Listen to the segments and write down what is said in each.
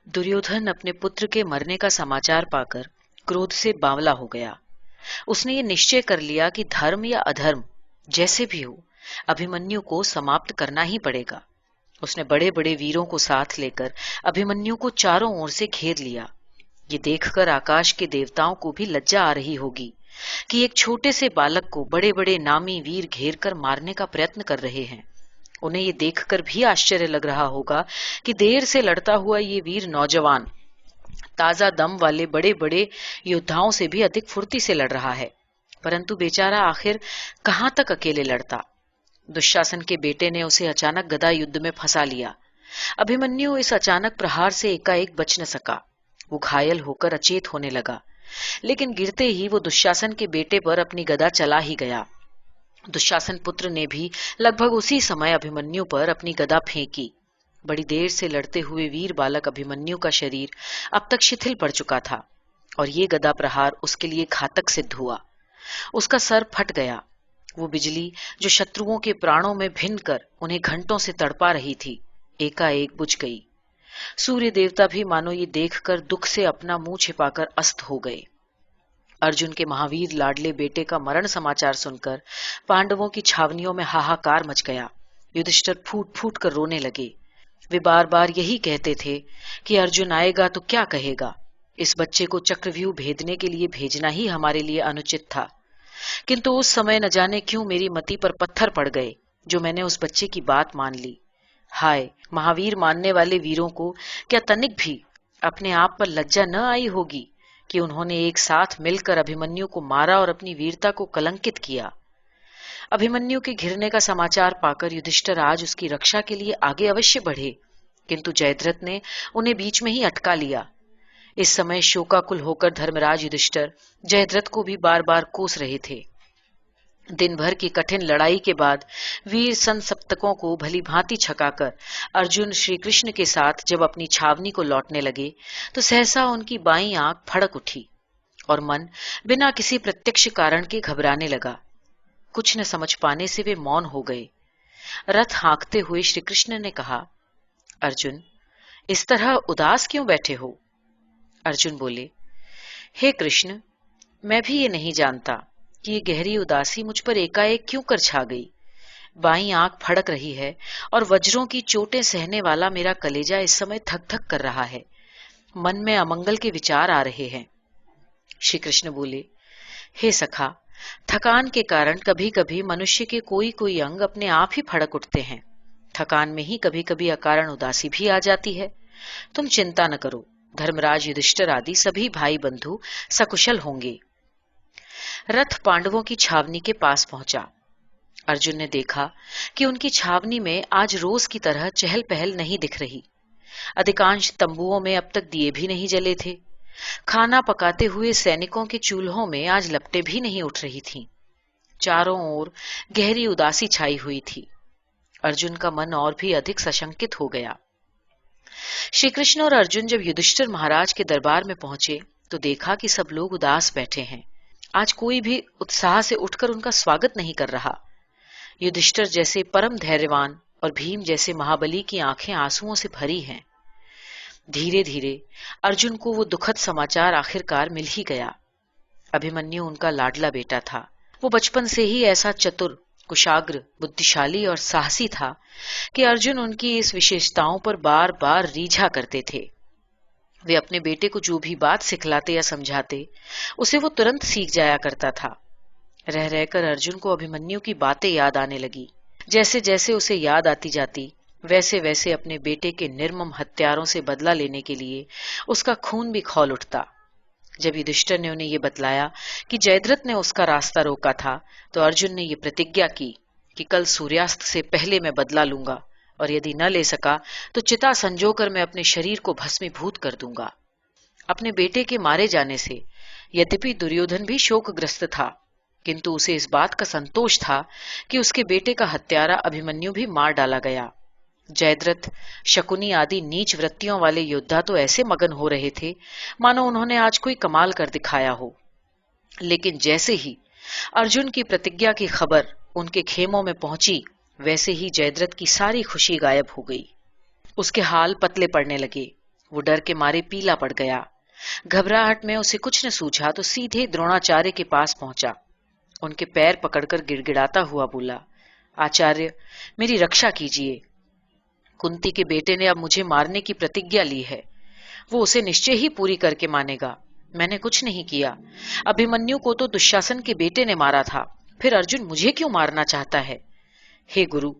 दुर्योधन अपने पुत्र के मरने का समाचार पाकर क्रोध से बावला हो गया। उसने ये निश्चय कर लिया कि धर्म या अधर्म जैसे भी हो, अभिमन्यु को समाप्त करना ही पड़ेगा। उसने बड़े बड़े वीरों को साथ लेकर अभिमन्यु को चारों ओर से घेर लिया। ये देखकर आकाश के देवताओं को भी लज्जा आ रही होगी कि एक छोटे से बालक को बड़े बड़े नामी वीर घेर कर मारने का प्रयत्न कर रहे हैं। उन्हें ये देखकर भी आश्चर्य लग रहा होगा कि देर से लड़ता हुआ ये वीर नौजवान ताजा दम वाले बड़े बड़े योद्धाओं से भी अधिक फुर्ती से लड़ रहा है। परंतु बेचारा आखिर कहां तक अकेले लड़ता। दुशासन के बेटे ने उसे अचानक गदा युद्ध में फंसा लिया। अभिमन्यु इस अचानक प्रहार से एकाएक बच न सका। वो घायल होकर अचेत होने लगा, लेकिन गिरते ही वो दुशासन के बेटे पर अपनी गदा चला ही गया। दुशासन पुत्र ने भी लगभग उसी समय अभिमन्यु पर अपनी गदा फेंकी। बड़ी देर से लड़ते हुए वीर बालक अभिमन्यु का शरीर अब तक शिथिल पड़ चुका था और ये गदा प्रहार उसके लिए घातक सिद्ध हुआ। उसका सर फट गया। वो बिजली जो शत्रुओं के प्राणों में भिन्न कर उन्हें घंटों से तड़पा रही थी, एकाएक बुझ गई। सूर्य देवता भी मानो ये देखकर दुख से अपना मुंह छिपाकर अस्त हो गए। अर्जुन के महावीर लाडले बेटे का मरण समाचार सुनकर पांडवों की छावनियों में हाहाकार मच गया। युधिष्ठिर फूट फूट कर रोने लगे। वे बार बार यही कहते थे कि अर्जुन आएगा तो क्या कहेगा। इस बच्चे को चक्रव्यूह भेदने के लिए भेजना ही हमारे लिए अनुचित था, किंतु उस समय न जाने क्यों मेरी मति पर पत्थर पड़ गए जो मैंने उस बच्चे की बात मान ली। हाय, महावीर मानने वाले वीरों को क्या तनिक भी अपने आप पर लज्जा न आई होगी कि उन्होंने एक साथ मिलकर अभिमन्यु को मारा और अपनी वीरता को कलंकित किया। अभिमन्यु के घिरने का समाचार पाकर युधिष्ठिर आज उसकी रक्षा के लिए आगे अवश्य बढ़े, किंतु जयद्रथ ने उन्हें बीच में ही अटका लिया। इस समय शोकाकुल होकर धर्मराज युधिष्ठिर जयद्रथ को भी बार बार कोस रहे थे। दिन भर की कठिन लड़ाई के बाद वीर संसप्तकों को भली भांति छकाकर अर्जुन श्री कृष्ण के साथ जब अपनी छावनी को लौटने लगे तो सहसा उनकी बाईं आंख फड़क उठी और मन बिना किसी प्रत्यक्ष कारण के घबराने लगा। कुछ न समझ पाने से वे मौन हो गए। रथ हाँकते हुए श्री कृष्ण ने कहा, अर्जुन, इस तरह उदास क्यों बैठे हो? अर्जुन बोले, हे कृष्ण, मैं भी ये नहीं जानता कि ये गहरी उदासी मुझ पर एकाएक क्यों कर छा गई। बाईं आंख फड़क रही है और वज्रों की चोटें सहने वाला मेरा कलेजा इस समय थक थक कर रहा है। मन में अमंगल के विचार आ रहे हैं। श्री कृष्ण बोले, हे सखा, थकान के कारण कभी कभी मनुष्य के कोई कोई अंग अपने आप ही फड़क उठते हैं। थकान में ही कभी कभी अकारण उदासी भी आ जाती है। तुम चिंता न करो, धर्मराज युधिष्ठिर आदि सभी भाई बंधु सकुशल होंगे। रथ पांडवों की छावनी के पास पहुंचा। अर्जुन ने देखा कि उनकी छावनी में आज रोज की तरह चहल पहल नहीं दिख रही। अधिकांश तंबुओं में अब तक दिए भी नहीं जले थे। खाना पकाते हुए सैनिकों के चूल्हों में आज लपटें भी नहीं उठ रही थीं। चारों ओर गहरी उदासी छाई हुई थी। अर्जुन का मन और भी अधिक सशंकित हो गया। श्री कृष्ण और अर्जुन जब युधिष्ठिर महाराज के दरबार में पहुंचे तो देखा कि सब लोग उदास बैठे हैं। आज कोई भी उत्साह से उठकर उनका स्वागत नहीं कर रहा। युधिष्ठिर जैसे परम धैर्यवान और भीम जैसे महाबली की आंखें आंसुओं से भरी हैं। धीरे धीरे अर्जुन को वो दुखद समाचार आखिरकार मिल ही गया। अभिमन्यु उनका लाडला बेटा था। वो बचपन से ही ऐसा चतुर, कुशाग्र, बुद्धिशाली और साहसी था कि अर्जुन उनकी इस विशेषताओं पर बार बार रीझा करते थे। वे अपने बेटे को जो भी बात सिखलाते या समझाते उसे वो तुरंत सीख जाया करता था। रह रहकर अर्जुन को अभिमन्यु की बातें याद आने लगी। जैसे जैसे उसे याद आती जाती वैसे वैसे अपने बेटे के निर्मम हत्यारों से बदला लेने के लिए उसका खून भी खौल उठता। जब युधिष्ठिर ने उन्हें यह बतलाया कि जयद्रथ ने उसका रास्ता रोका था तो अर्जुन ने यह प्रतिज्ञा की कि कल सूर्यास्त से पहले मैं बदला लूंगा और यदि न ले सका तो चिता संजोकर मैं अपने शरीर को भस्मीभूत कर दूंगा। अपने बेटे के मारे जाने से यद्यपि दुर्योधन भी शोकग्रस्त था, किंतु उसे इस बात का संतोष था कि उसके बेटे का हत्यारा अभिमन्यु भी मार डाला गया। जयद्रथ, शकुनी आदि नीच वृत्तियों वाले योद्धा तो ऐसे मगन हो रहे थे मानो उन्होंने आज कोई कमाल कर दिखाया हो। लेकिन जैसे ही अर्जुन की प्रतिज्ञा की खबर उनके खेमों में पहुंची वैसे ही जयद्रथ की सारी खुशी गायब हो गई। उसके हाल पतले पड़ने लगे। वो डर के मारे पीला पड़ गया। घबराहट में उसे कुछ न सूझा तो सीधे द्रोणाचार्य के पास पहुंचा। उनके पैर पकड़कर गिड़गिड़ाता हुआ बोला, आचार्य, मेरी रक्षा कीजिए। कुंती के बेटे ने अब मुझे मारने की प्रतिज्ञा ली है। वो उसे निश्चय ही पूरी करके मानेगा। मैंने कुछ नहीं किया। अभिमन्यु को तो दुशासन के बेटे ने मारा था, फिर अर्जुन मुझे क्यों मारना चाहता है? हे गुरु,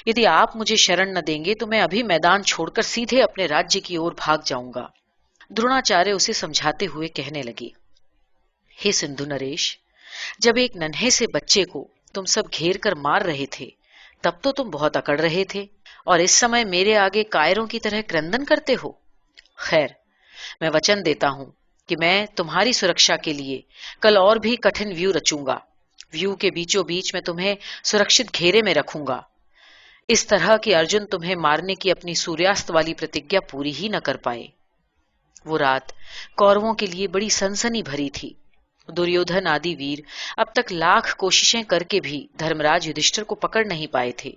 यदि आप मुझे शरण न देंगे तो मैं अभी मैदान छोड़कर सीधे अपने राज्य की ओर भाग जाऊंगा। द्रोणाचार्य उसे समझाते हुए कहने लगे, हे सिंधु नरेश, जब एक नन्हे से बच्चे को तुम सब घेर कर मार रहे थे तब तो तुम बहुत अकड़ रहे थे, और इस समय मेरे आगे कायरों की तरह क्रंदन करते हो। खैर, मैं वचन देता हूं कि मैं तुम्हारी सुरक्षा के लिए कल और भी कठिन व्यू रचूंगा। व्यू के बीचों बीच मैं तुम्हें सुरक्षित घेरे में रखूंगा, इस तरह कि अर्जुन तुम्हें मारने की अपनी सूर्यास्त वाली प्रतिज्ञा पूरी ही न कर पाए। वो रात कौरवों के लिए बड़ी सनसनी भरी थी। दुर्योधन आदि वीर अब तक लाख कोशिशें करके भी धर्मराज युधिष्ठिर को पकड़ नहीं पाए थे।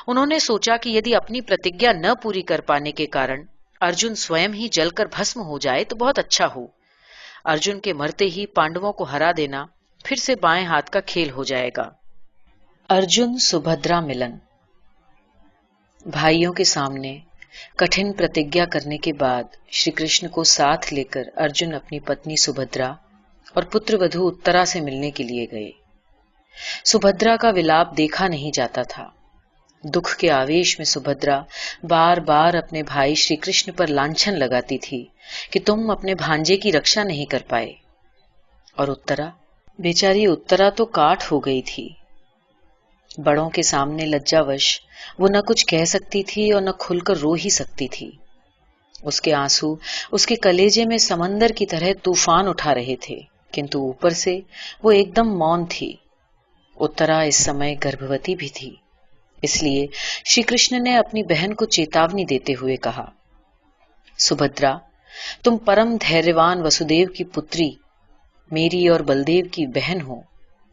उन्होंने सोचा कि यदि अपनी प्रतिज्ञा न पूरी कर पाने के कारण अर्जुन स्वयं ही जलकर भस्म हो जाए तो बहुत अच्छा हो। अर्जुन के मरते ही पांडवों को हरा देना फिर से बाएं हाथ का खेल हो जाएगा। अर्जुन सुभद्रा मिलन। भाइयों के सामने कठिन प्रतिज्ञा करने के बाद श्री कृष्ण को साथ लेकर अर्जुन अपनी पत्नी सुभद्रा और पुत्र वधू उत्तरा से मिलने के लिए गए। सुभद्रा का विलाप देखा नहीं जाता था। दुख के आवेश में सुभद्रा बार बार अपने भाई श्री कृष्ण पर लांछन लगाती थी कि तुम अपने भांजे की रक्षा नहीं कर पाए। और उत्तरा, बेचारी उत्तरा तो काठ हो गई थी। बड़ों के सामने लज्जावश वो न कुछ कह सकती थी और न खुलकर रो ही सकती थी। उसके आंसू उसके कलेजे में समंदर की तरह तूफान उठा रहे थे, किंतु ऊपर से वो एकदम मौन थी। उत्तरा इस समय गर्भवती भी थी, इसलिए श्री कृष्ण ने अपनी बहन को चेतावनी देते हुए कहा, सुभद्रा, तुम परम धैर्यवान वसुदेव की पुत्री, मेरी और बलदेव की बहन हो,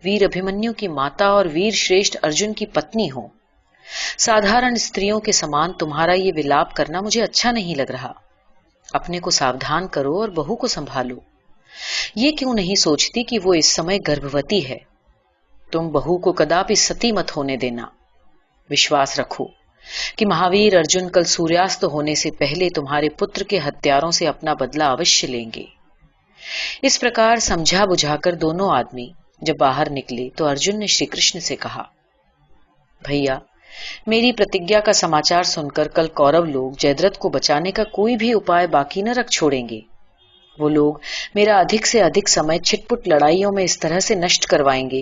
वीर अभिमन्यु की माता और वीर श्रेष्ठ अर्जुन की पत्नी हो। साधारण स्त्रियों के समान तुम्हारा ये विलाप करना मुझे अच्छा नहीं लग रहा। अपने को सावधान करो और बहू को संभालो। ये क्यों नहीं सोचती कि वो इस समय गर्भवती है? तुम बहू को कदापि सती मत होने देना। विश्वास रखो कि महावीर अर्जुन कल सूर्यास्त होने से पहले तुम्हारे पुत्र के हत्यारों से अपना बदला अवश्य लेंगे। इस प्रकार समझा बुझाकर दोनों आदमी जब बाहर निकले तो अर्जुन ने श्री कृष्ण से कहा, भैया, मेरी प्रतिज्ञा का समाचार सुनकर कल कौरव लोग जयद्रथ को बचाने का कोई भी उपाय बाकी न रख छोड़ेंगे। वो लोग मेरा अधिक से अधिक समय छिटपुट लड़ाइयों में इस तरह से नष्ट करवाएंगे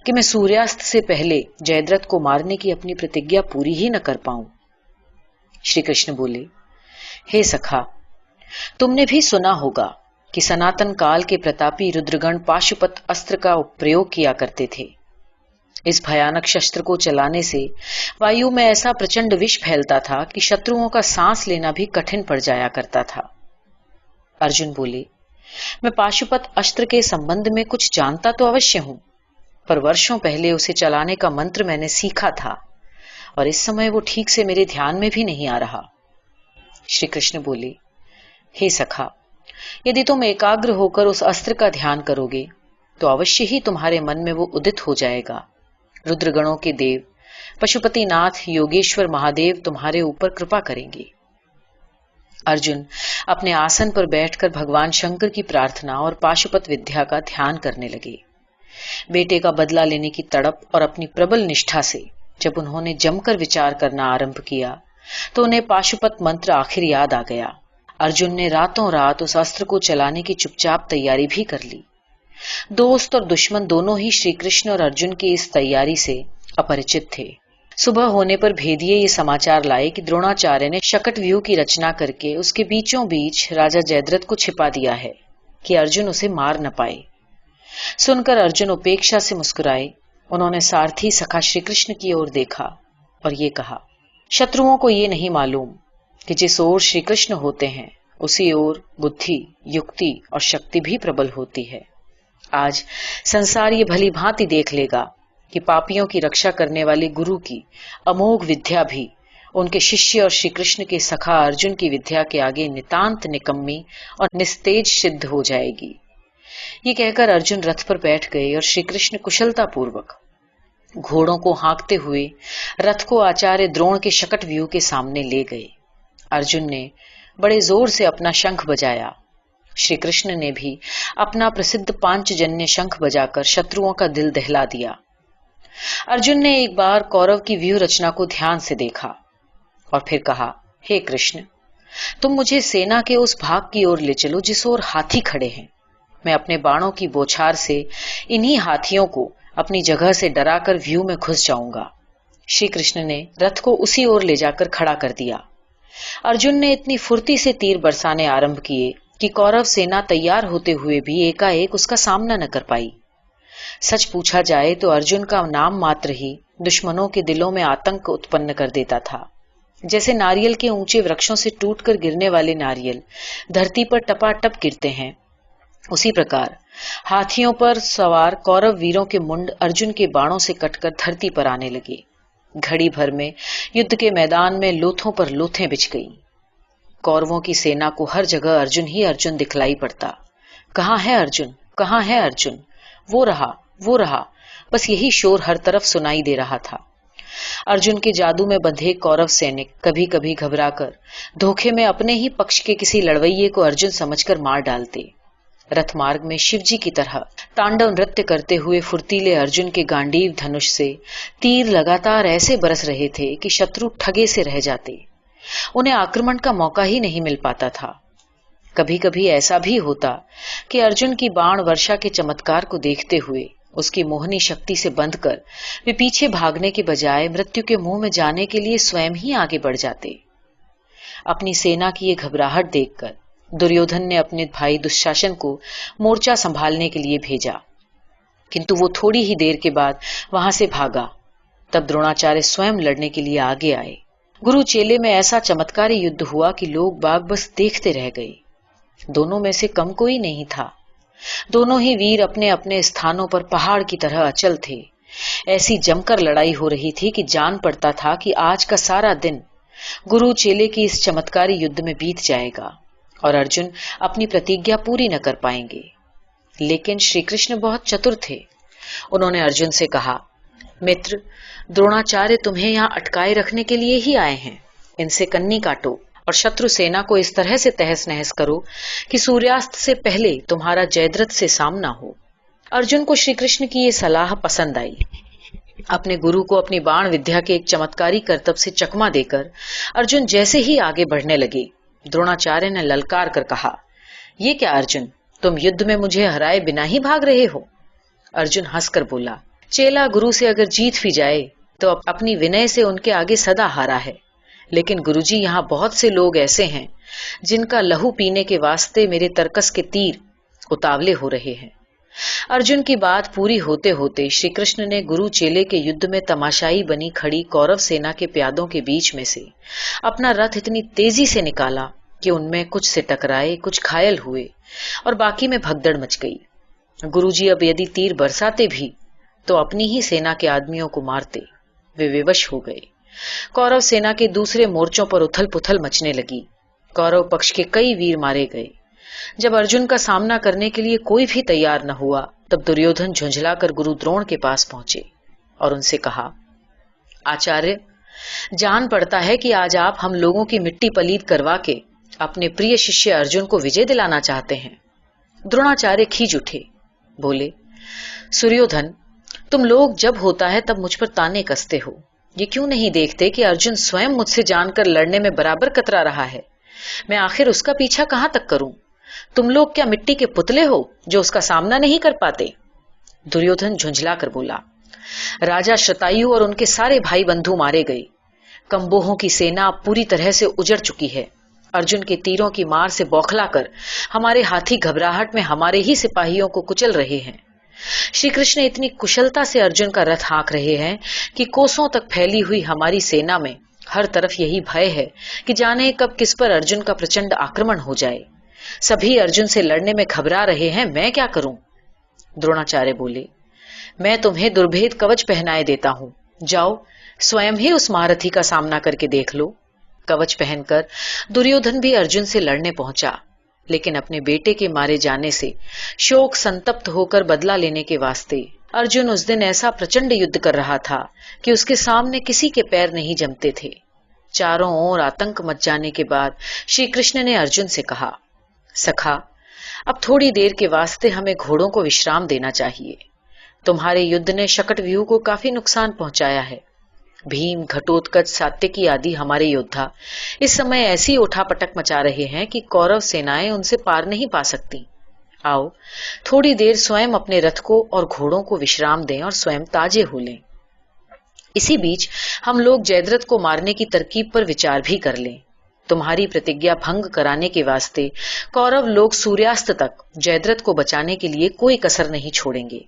कि मैं सूर्यास्त से पहले जयद्रथ को मारने की अपनी प्रतिज्ञा पूरी ही न कर पाऊं। श्री कृष्ण बोले, हे सखा, तुमने भी सुना होगा कि सनातन काल के प्रतापी रुद्रगण पाशुपत अस्त्र का प्रयोग किया करते थे। इस भयानक शस्त्र को चलाने से वायु में ऐसा प्रचंड विष फैलता था कि शत्रुओं का सांस लेना भी कठिन पड़ जाया करता था। अर्जुन बोले, मैं पाशुपत अस्त्र के संबंध में कुछ जानता तो अवश्य हूं, पर वर्षों पहले उसे चलाने का मंत्र मैंने सीखा था और इस समय वो ठीक से मेरे ध्यान में भी नहीं आ रहा। श्री कृष्ण बोले, हे सखा, यदि तुम एकाग्र होकर उस अस्त्र का ध्यान करोगे तो अवश्य ही तुम्हारे मन में वो उदित हो जाएगा। रुद्रगणों के देव पशुपतिनाथ योगेश्वर महादेव तुम्हारे ऊपर कृपा करेंगे। अर्जुन अपने आसन पर बैठकर भगवान शंकर की प्रार्थना और पाशुपत विद्या का ध्यान करने लगे। बेटे का बदला लेने की तड़प और अपनी प्रबल निष्ठा से जब उन्होंने जमकर विचार करना आरंभ किया तो उन्हें पाशुपत मंत्र आखिर याद आ गया। अर्जुन ने रातों रात उस अस्त्र को चलाने की चुपचाप तैयारी भी कर ली। दोस्त और दुश्मन दोनों ही श्री कृष्ण और अर्जुन की इस तैयारी से अपरिचित थे। सुबह होने पर भेदिए ये समाचार लाए कि द्रोणाचार्य ने शकट व्यूह की रचना करके उसके बीचों बीच राजा जयद्रथ को छिपा दिया है कि अर्जुन उसे मार न पाए। सुनकर अर्जुन उपेक्षा से मुस्कुराए। उन्होंने सारथी सखा श्री कृष्ण की ओर देखा और ये कहा, शत्रुओं को ये नहीं मालूम कि जिस ओर श्री कृष्ण होते हैं उसी ओर बुद्धि, युक्ति और शक्ति भी प्रबल होती है। आज संसार ये भली भांति देख लेगा कि पापियों की रक्षा करने वाले गुरु की अमोघ विद्या भी उनके शिष्य और श्री कृष्ण के सखा अर्जुन की विद्या के आगे नितांत निकम्मी और निस्तेज सिद्ध हो जाएगी। ये कहकर अर्जुन रथ पर बैठ गए और श्री कृष्ण कुशलता पूर्वक घोड़ों को हाँकते हुए रथ को आचार्य द्रोण के शकट व्यू के सामने ले गए। अर्जुन ने बड़े जोर से अपना शंख बजाया। श्री कृष्ण ने भी अपना प्रसिद्ध पांचजन्य शंख बजाकर शत्रुओं का दिल दहला दिया। अर्जुन ने एक बार कौरव की व्यूह रचना को ध्यान से देखा और फिर कहा, हे कृष्ण, तुम मुझे सेना के उस भाग की ओर ले चलो जिस ओर हाथी खड़े हैं। मैं अपने बाणों की बौछार से इन्हीं हाथियों को अपनी जगह से डराकर व्यू में घुस जाऊंगा। श्री कृष्ण ने रथ को उसी ओर ले जाकर खड़ा कर दिया। अर्जुन ने इतनी फुर्ती से तीर बरसाने आरंभ किए कि कौरव सेना तैयार होते हुए भी एकाएक उसका सामना न कर पाई। सच पूछा जाए तो अर्जुन का नाम मात्र ही दुश्मनों के दिलों में आतंक उत्पन्न कर देता था। जैसे नारियल के ऊंचे वृक्षों से टूटकर गिरने वाले नारियल धरती पर टपाटप गिरते हैं, उसी प्रकार हाथियों पर सवार कौरव वीरों के मुंड अर्जुन के बाणों से कटकर धरती पर आने लगे। घड़ी भर में युद्ध के मैदान में लोथों पर लोथें बिछ गईं। कौरवों की सेना को हर जगह अर्जुन ही अर्जुन दिखलाई पड़ता। कहाँ है अर्जुन, कहाँ है अर्जुन? वो रहा, बस यही शोर हर तरफ सुनाई दे रहा था। अर्जुन के जादू में बंधे कौरव सैनिक कभी कभी घबराकर धोखे में अपने ही पक्ष के किसी लड़वैये को अर्जुन समझकर मार डालते। रथ मार्ग में शिवजी की तरह तांडव नृत्य करते हुए फुर्तीले अर्जुन के गांडीव धनुष से तीर लगातार ऐसे बरस रहे थे कि शत्रु ठगे से रह जाते। उन्हें आक्रमण का मौका ही नहीं मिल पाता था। कभी कभी ऐसा भी होता कि अर्जुन की बाण वर्षा के चमत्कार को देखते हुए उसकी मोहनी शक्ति से बंधकर वे पीछे भागने के बजाय मृत्यु के मुंह में जाने के लिए स्वयं ही आगे बढ़ जाते। अपनी सेना की ये घबराहट देखकर दुर्योधन ने अपने भाई दुशासन को मोर्चा संभालने के लिए भेजा, किंतु वो थोड़ी ही देर के बाद वहां से भागा। तब द्रोणाचार्य स्वयं लड़ने के लिए आगे आए। गुरु चेले में ऐसा चमत्कारी युद्ध हुआ कि लोग बाग बस देखते रह गए। दोनों में से कम कोई नहीं था। दोनों ही वीर अपने अपने स्थानों पर पहाड़ की तरह अचल थे। ऐसी जमकर लड़ाई हो रही थी कि जान पड़ता था कि आज का सारा दिन गुरु चेले की इस चमत्कारी युद्ध में बीत जाएगा और अर्जुन अपनी प्रतिज्ञा पूरी न कर पाएंगे। लेकिन श्री कृष्ण बहुत चतुर थे। उन्होंने अर्जुन से कहा, मित्र, द्रोणाचार्य तुम्हें यहाँ अटकाए रखने के लिए ही आए हैं। इनसे कन्नी काटो और शत्रु सेना को इस तरह से तहस नहस करो कि सूर्यास्त से पहले तुम्हारा जयद्रथ से सामना हो। अर्जुन को श्री कृष्ण की ये सलाह पसंद आई। अपने गुरु को अपनी बाण विद्या के एक चमत्कारी करतब से चकमा देकर अर्जुन जैसे ही आगे बढ़ने लगे, द्रोणाचार्य ने ललकार कर कहा, ये क्या अर्जुन, तुम युद्ध में मुझे हराए बिना ही भाग रहे हो? अर्जुन हंसकर बोला, चेला गुरु से अगर जीत भी जाए तो अपनी विनय से उनके आगे सदा हारा है। लेकिन गुरुजी, यहाँ बहुत से लोग ऐसे हैं जिनका लहू पीने के वास्ते मेरे तर्कस के तीर उतावले हो रहे हैं। अर्जुन की बात पूरी होते होते श्री कृष्ण ने गुरु चेले के युद्ध में तमाशाई बनी खड़ी कौरव सेना के प्यादों के बीच में से अपना रथ इतनी तेजी से निकाला कि उनमें कुछ से टकराए, कुछ घायल हुए और बाकी में भगदड़ मच गई। गुरुजी अब यदि तीर बरसाते भी तो अपनी ही सेना के आदमियों को मारते। वे विवश हो गए। कौरव सेना के दूसरे मोर्चों पर उथल पुथल मचने लगी। कौरव पक्ष के कई वीर मारे गए। जब अर्जुन का सामना करने के लिए कोई भी तैयार न हुआ, तब दुर्योधन झुंझलाकर गुरु द्रोण के पास पहुंचे और उनसे कहा, आचार्य, जान पड़ता है कि आज आप हम लोगों की मिट्टी पलीद करवा के अपने प्रिय शिष्य अर्जुन को विजय दिलाना चाहते हैं। द्रोणाचार्य खींच उठे, बोले, सूर्योधन, तुम लोग जब होता है तब मुझ पर ताने कसते हो। ये क्यों नहीं देखते कि अर्जुन स्वयं मुझसे जानकर लड़ने में बराबर कतरा रहा है। मैं आखिर उसका पीछा कहां तक करूं? तुम लोग क्या मिट्टी के पुतले हो जो उसका सामना नहीं कर पाते? दुर्योधन झुंझला कर बोला, राजा शतायु और उनके सारे भाई बंधु मारे गए। कंबोहों की सेना पूरी तरह से उजड़ चुकी है। अर्जुन के तीरों की मार से बौखलाकर हमारे हाथी घबराहट में हमारे ही सिपाहियों को कुचल रहे हैं। श्री कृष्ण इतनी कुशलता से अर्जुन का रथ हाँक रहे हैं कि कोसों तक फैली हुई हमारी सेना में हर तरफ यही भय है कि जाने कब किस पर अर्जुन का प्रचंड आक्रमण हो जाए। सभी अर्जुन से लड़ने में घबरा रहे हैं, मैं क्या करूं? द्रोणाचार्य बोले, मैं तुम्हें दुर्भेद कवच पहनाए देता हूं, जाओ स्वयं ही उस महारथी का सामना करके देख लो। कवच पहनकर दुर्योधन भी अर्जुन से लड़ने पहुंचा, लेकिन अपने बेटे के मारे जाने से शोक संतप्त होकर बदला लेने के वास्ते अर्जुन उस दिन ऐसा प्रचंड युद्ध कर रहा था कि उसके सामने किसी के पैर नहीं जमते थे। चारों ओर आतंक मच जाने के बाद श्री कृष्ण ने अर्जुन से कहा, सखा, अब थोड़ी देर के वास्ते हमें घोड़ों को विश्राम देना चाहिए। तुम्हारे युद्ध ने शकटव्यूह को काफी नुकसान पहुंचाया है। भीम, घटोत्कच, सात्यकी आदि हमारे योद्धा इस समय ऐसी उठापटक मचा रहे हैं कि कौरव सेनाएं उनसे पार नहीं पा सकती। आओ थोड़ी देर स्वयं अपने रथ को और घोड़ों को विश्राम दें और स्वयं ताजे हो लें। इसी बीच हम लोग जयद्रथ को मारने की तरकीब पर विचार भी कर लें। तुम्हारी प्रतिज्ञा भंग कराने के वास्ते कौरव लोग सूर्यास्त तक जयद्रथ को बचाने के लिए कोई कसर नहीं छोड़ेंगे।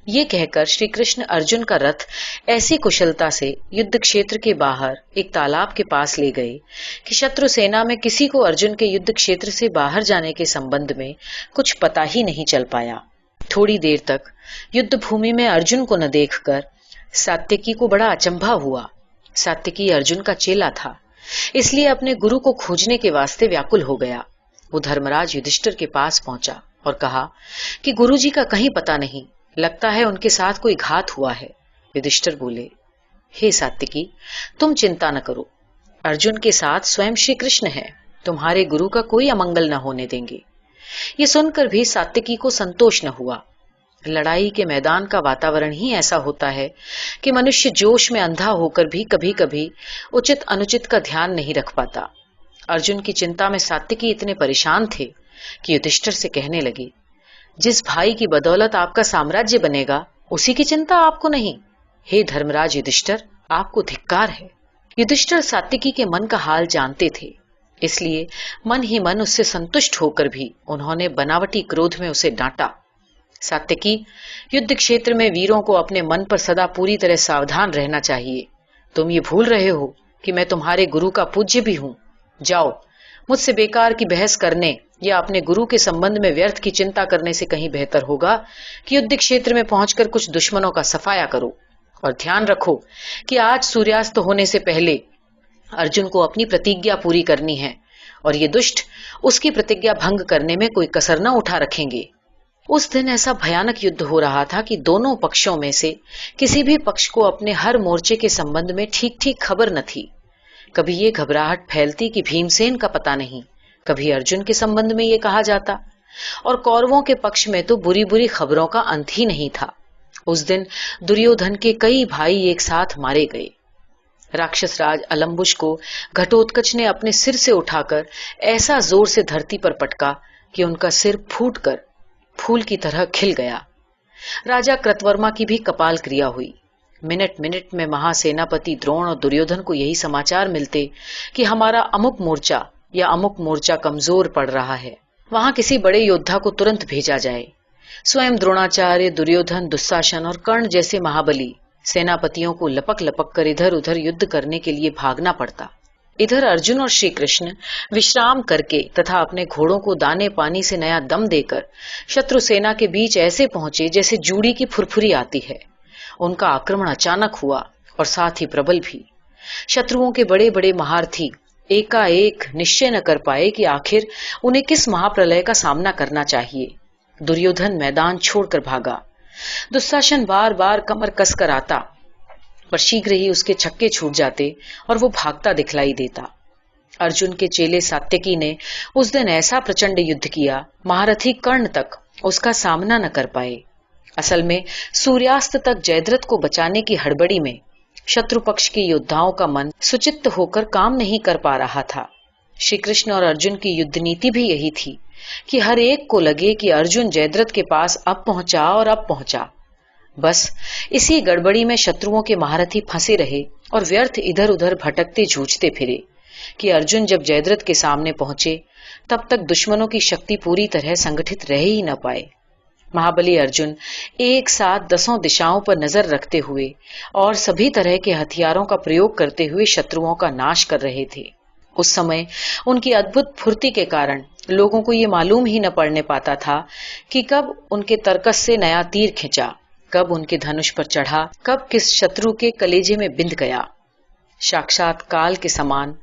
ये कहकर श्री कृष्ण अर्जुन का रथ ऐसी कुशलता से युद्ध क्षेत्र के बाहर एक तालाब के पास ले गए कि शत्रु सेना में किसी को अर्जुन के युद्ध क्षेत्र से बाहर जाने के संबंध में कुछ पता ही नहीं चल पाया। थोड़ी देर तक युद्ध भूमि में अर्जुन को न देखकर सात्यकी को बड़ा अचंभा हुआ। सात्यकी अर्जुन का चेला था, इसलिए अपने गुरु को खोजने के वास्ते व्याकुल हो गया। वो धर्मराज युधिष्ठिर के पास पहुंचा और कहा कि गुरुजी का कहीं पता नहीं, लगता है उनके साथ कोई घात हुआ है। युधिष्ठिर बोले, हे सात्यकी, तुम चिंता न करो, अर्जुन के साथ स्वयं श्री कृष्ण है, तुम्हारे गुरु का कोई अमंगल न होने देंगे। ये सुनकर भी सात्यकी को संतोष न हुआ। लड़ाई के मैदान का वातावरण ही ऐसा होता है कि मनुष्य जोश में अंधा होकर भी कभी कभी उचित अनुचित का ध्यान नहीं रख पाता। अर्जुन की चिंता में सात्यकी इतने परेशान थे कि युधिष्ठिर से कहने लगे, जिस भाई की बदौलत आपका साम्राज्य बनेगा उसी की चिंता आपको नहीं। हे धर्मराज युधिष्ठिर, आपको धिक्कार है। युधिष्ठिर सात्यकी के मन का हाल जानते थे, इसलिए मन ही मन उससे संतुष्ट होकर भी उन्होंने बनावटी क्रोध में उसे डांटा। सात्यकी, युद्ध क्षेत्र में वीरों को अपने मन पर सदा पूरी तरह सावधान रहना चाहिए। तुम ये भूल रहे हो कि मैं तुम्हारे गुरु का पूज्य भी हूं। जाओ, मुझसे बेकार की बहस करने या अपने गुरु के संबंध में व्यर्थ की चिंता करने से कहीं बेहतर होगा कि युद्ध क्षेत्र में पहुंचकर कुछ दुश्मनों का सफाया करो। और ध्यान रखो कि आज सूर्यास्त होने से पहले अर्जुन को अपनी प्रतिज्ञा पूरी करनी है, और ये दुष्ट उसकी प्रतिज्ञा भंग करने में कोई कसर न उठा रखेंगे। उस दिन ऐसा भयानक युद्ध हो रहा था कि दोनों पक्षों में से किसी भी पक्ष को अपने हर मोर्चे के संबंध में ठीक ठीक खबर न थी। कभी ये घबराहट फैलती कि भीमसेन का पता नहीं, कभी अर्जुन के संबंध में ये कहा जाता, और कौरवों के पक्ष में तो बुरी बुरी खबरों का अंत ही नहीं था। उस दिन दुर्योधन के कई भाई एक साथ मारे गए। राक्षस राज अलम्बुश को घटोत्कच ने अपने सिर से उठाकर ऐसा जोर से धरती पर पटका कि उनका सिर फूटकर फूल की तरह खिल गया। राजा कृतवर्मा की भी कपाल क्रिया हुई। मिनट मिनट में महासेनापति द्रोण और दुर्योधन को यही समाचार मिलते कि हमारा अमुक मोर्चा या अमुक मोर्चा कमजोर पड़ रहा है, वहां किसी बड़े योद्धा को तुरंत भेजा जाए। स्वयं द्रोणाचार्य, दुर्योधन, दुस्शासन और कर्ण जैसे महाबली सेनापतियों को लपक लपक कर इधर उधर युद्ध करने के लिए भागना पड़ता। इधर अर्जुन और श्री कृष्ण विश्राम करके तथा अपने घोड़ों को दाने पानी से नया दम देकर शत्रु सेना के बीच ऐसे पहुंचे जैसे जूड़ी की फुरफुरी आती है। उनका आक्रमण अचानक हुआ और साथ ही प्रबल भी। शत्रुओं के बड़े बड़े महारथी एकाएक निश्चय न कर पाए कि आखिर उन्हें किस महाप्रलय का सामना करना चाहिए। दुर्योधन मैदान छोड़कर भागा। दुस्शासन बार बार कमर कसकर आता, पर शीघ्र ही उसके छक्के छूट जाते और वो भागता दिखलाई देता। अर्जुन के चेले सात्यकी ने उस दिन ऐसा प्रचंड युद्ध किया, महारथी कर्ण तक उसका सामना न कर पाए। असल में सूर्यास्त तक जयद्रथ को बचाने की हड़बड़ी में शत्रु पक्ष के योद्धाओं का मन सुचित्त होकर काम नहीं कर पा रहा था। श्री कृष्ण और अर्जुन की युद्ध नीति भी यही थी कि हर एक को लगे कि अर्जुन जयद्रथ के पास अब पहुंचा और अब पहुंचा। बस इसी गड़बड़ी में शत्रुओं के महारथी फंसे रहे और व्यर्थ इधर उधर भटकते जूझते फिरे कि अर्जुन जब जयद्रथ के सामने पहुंचे तब तक दुश्मनों की शक्ति पूरी तरह संगठित रह ही न पाए। महाबली अर्जुन एक साथ 10 दिशाओं पर नजर रखते हुए और सभी तरह के हथियारों का प्रयोग करते हुए शत्रुओं का नाश कर रहे थे। उस समय उनकी अद्भुत फुर्ती के कारण लोगों को ये मालूम ही न पड़ने पाता था कि कब उनके तरकस से नया तीर खिंचा, कब उनके धनुष पर चढ़ा, कब किस शत्रु के कलेजे में बिंध गया। साक्षात काल के समान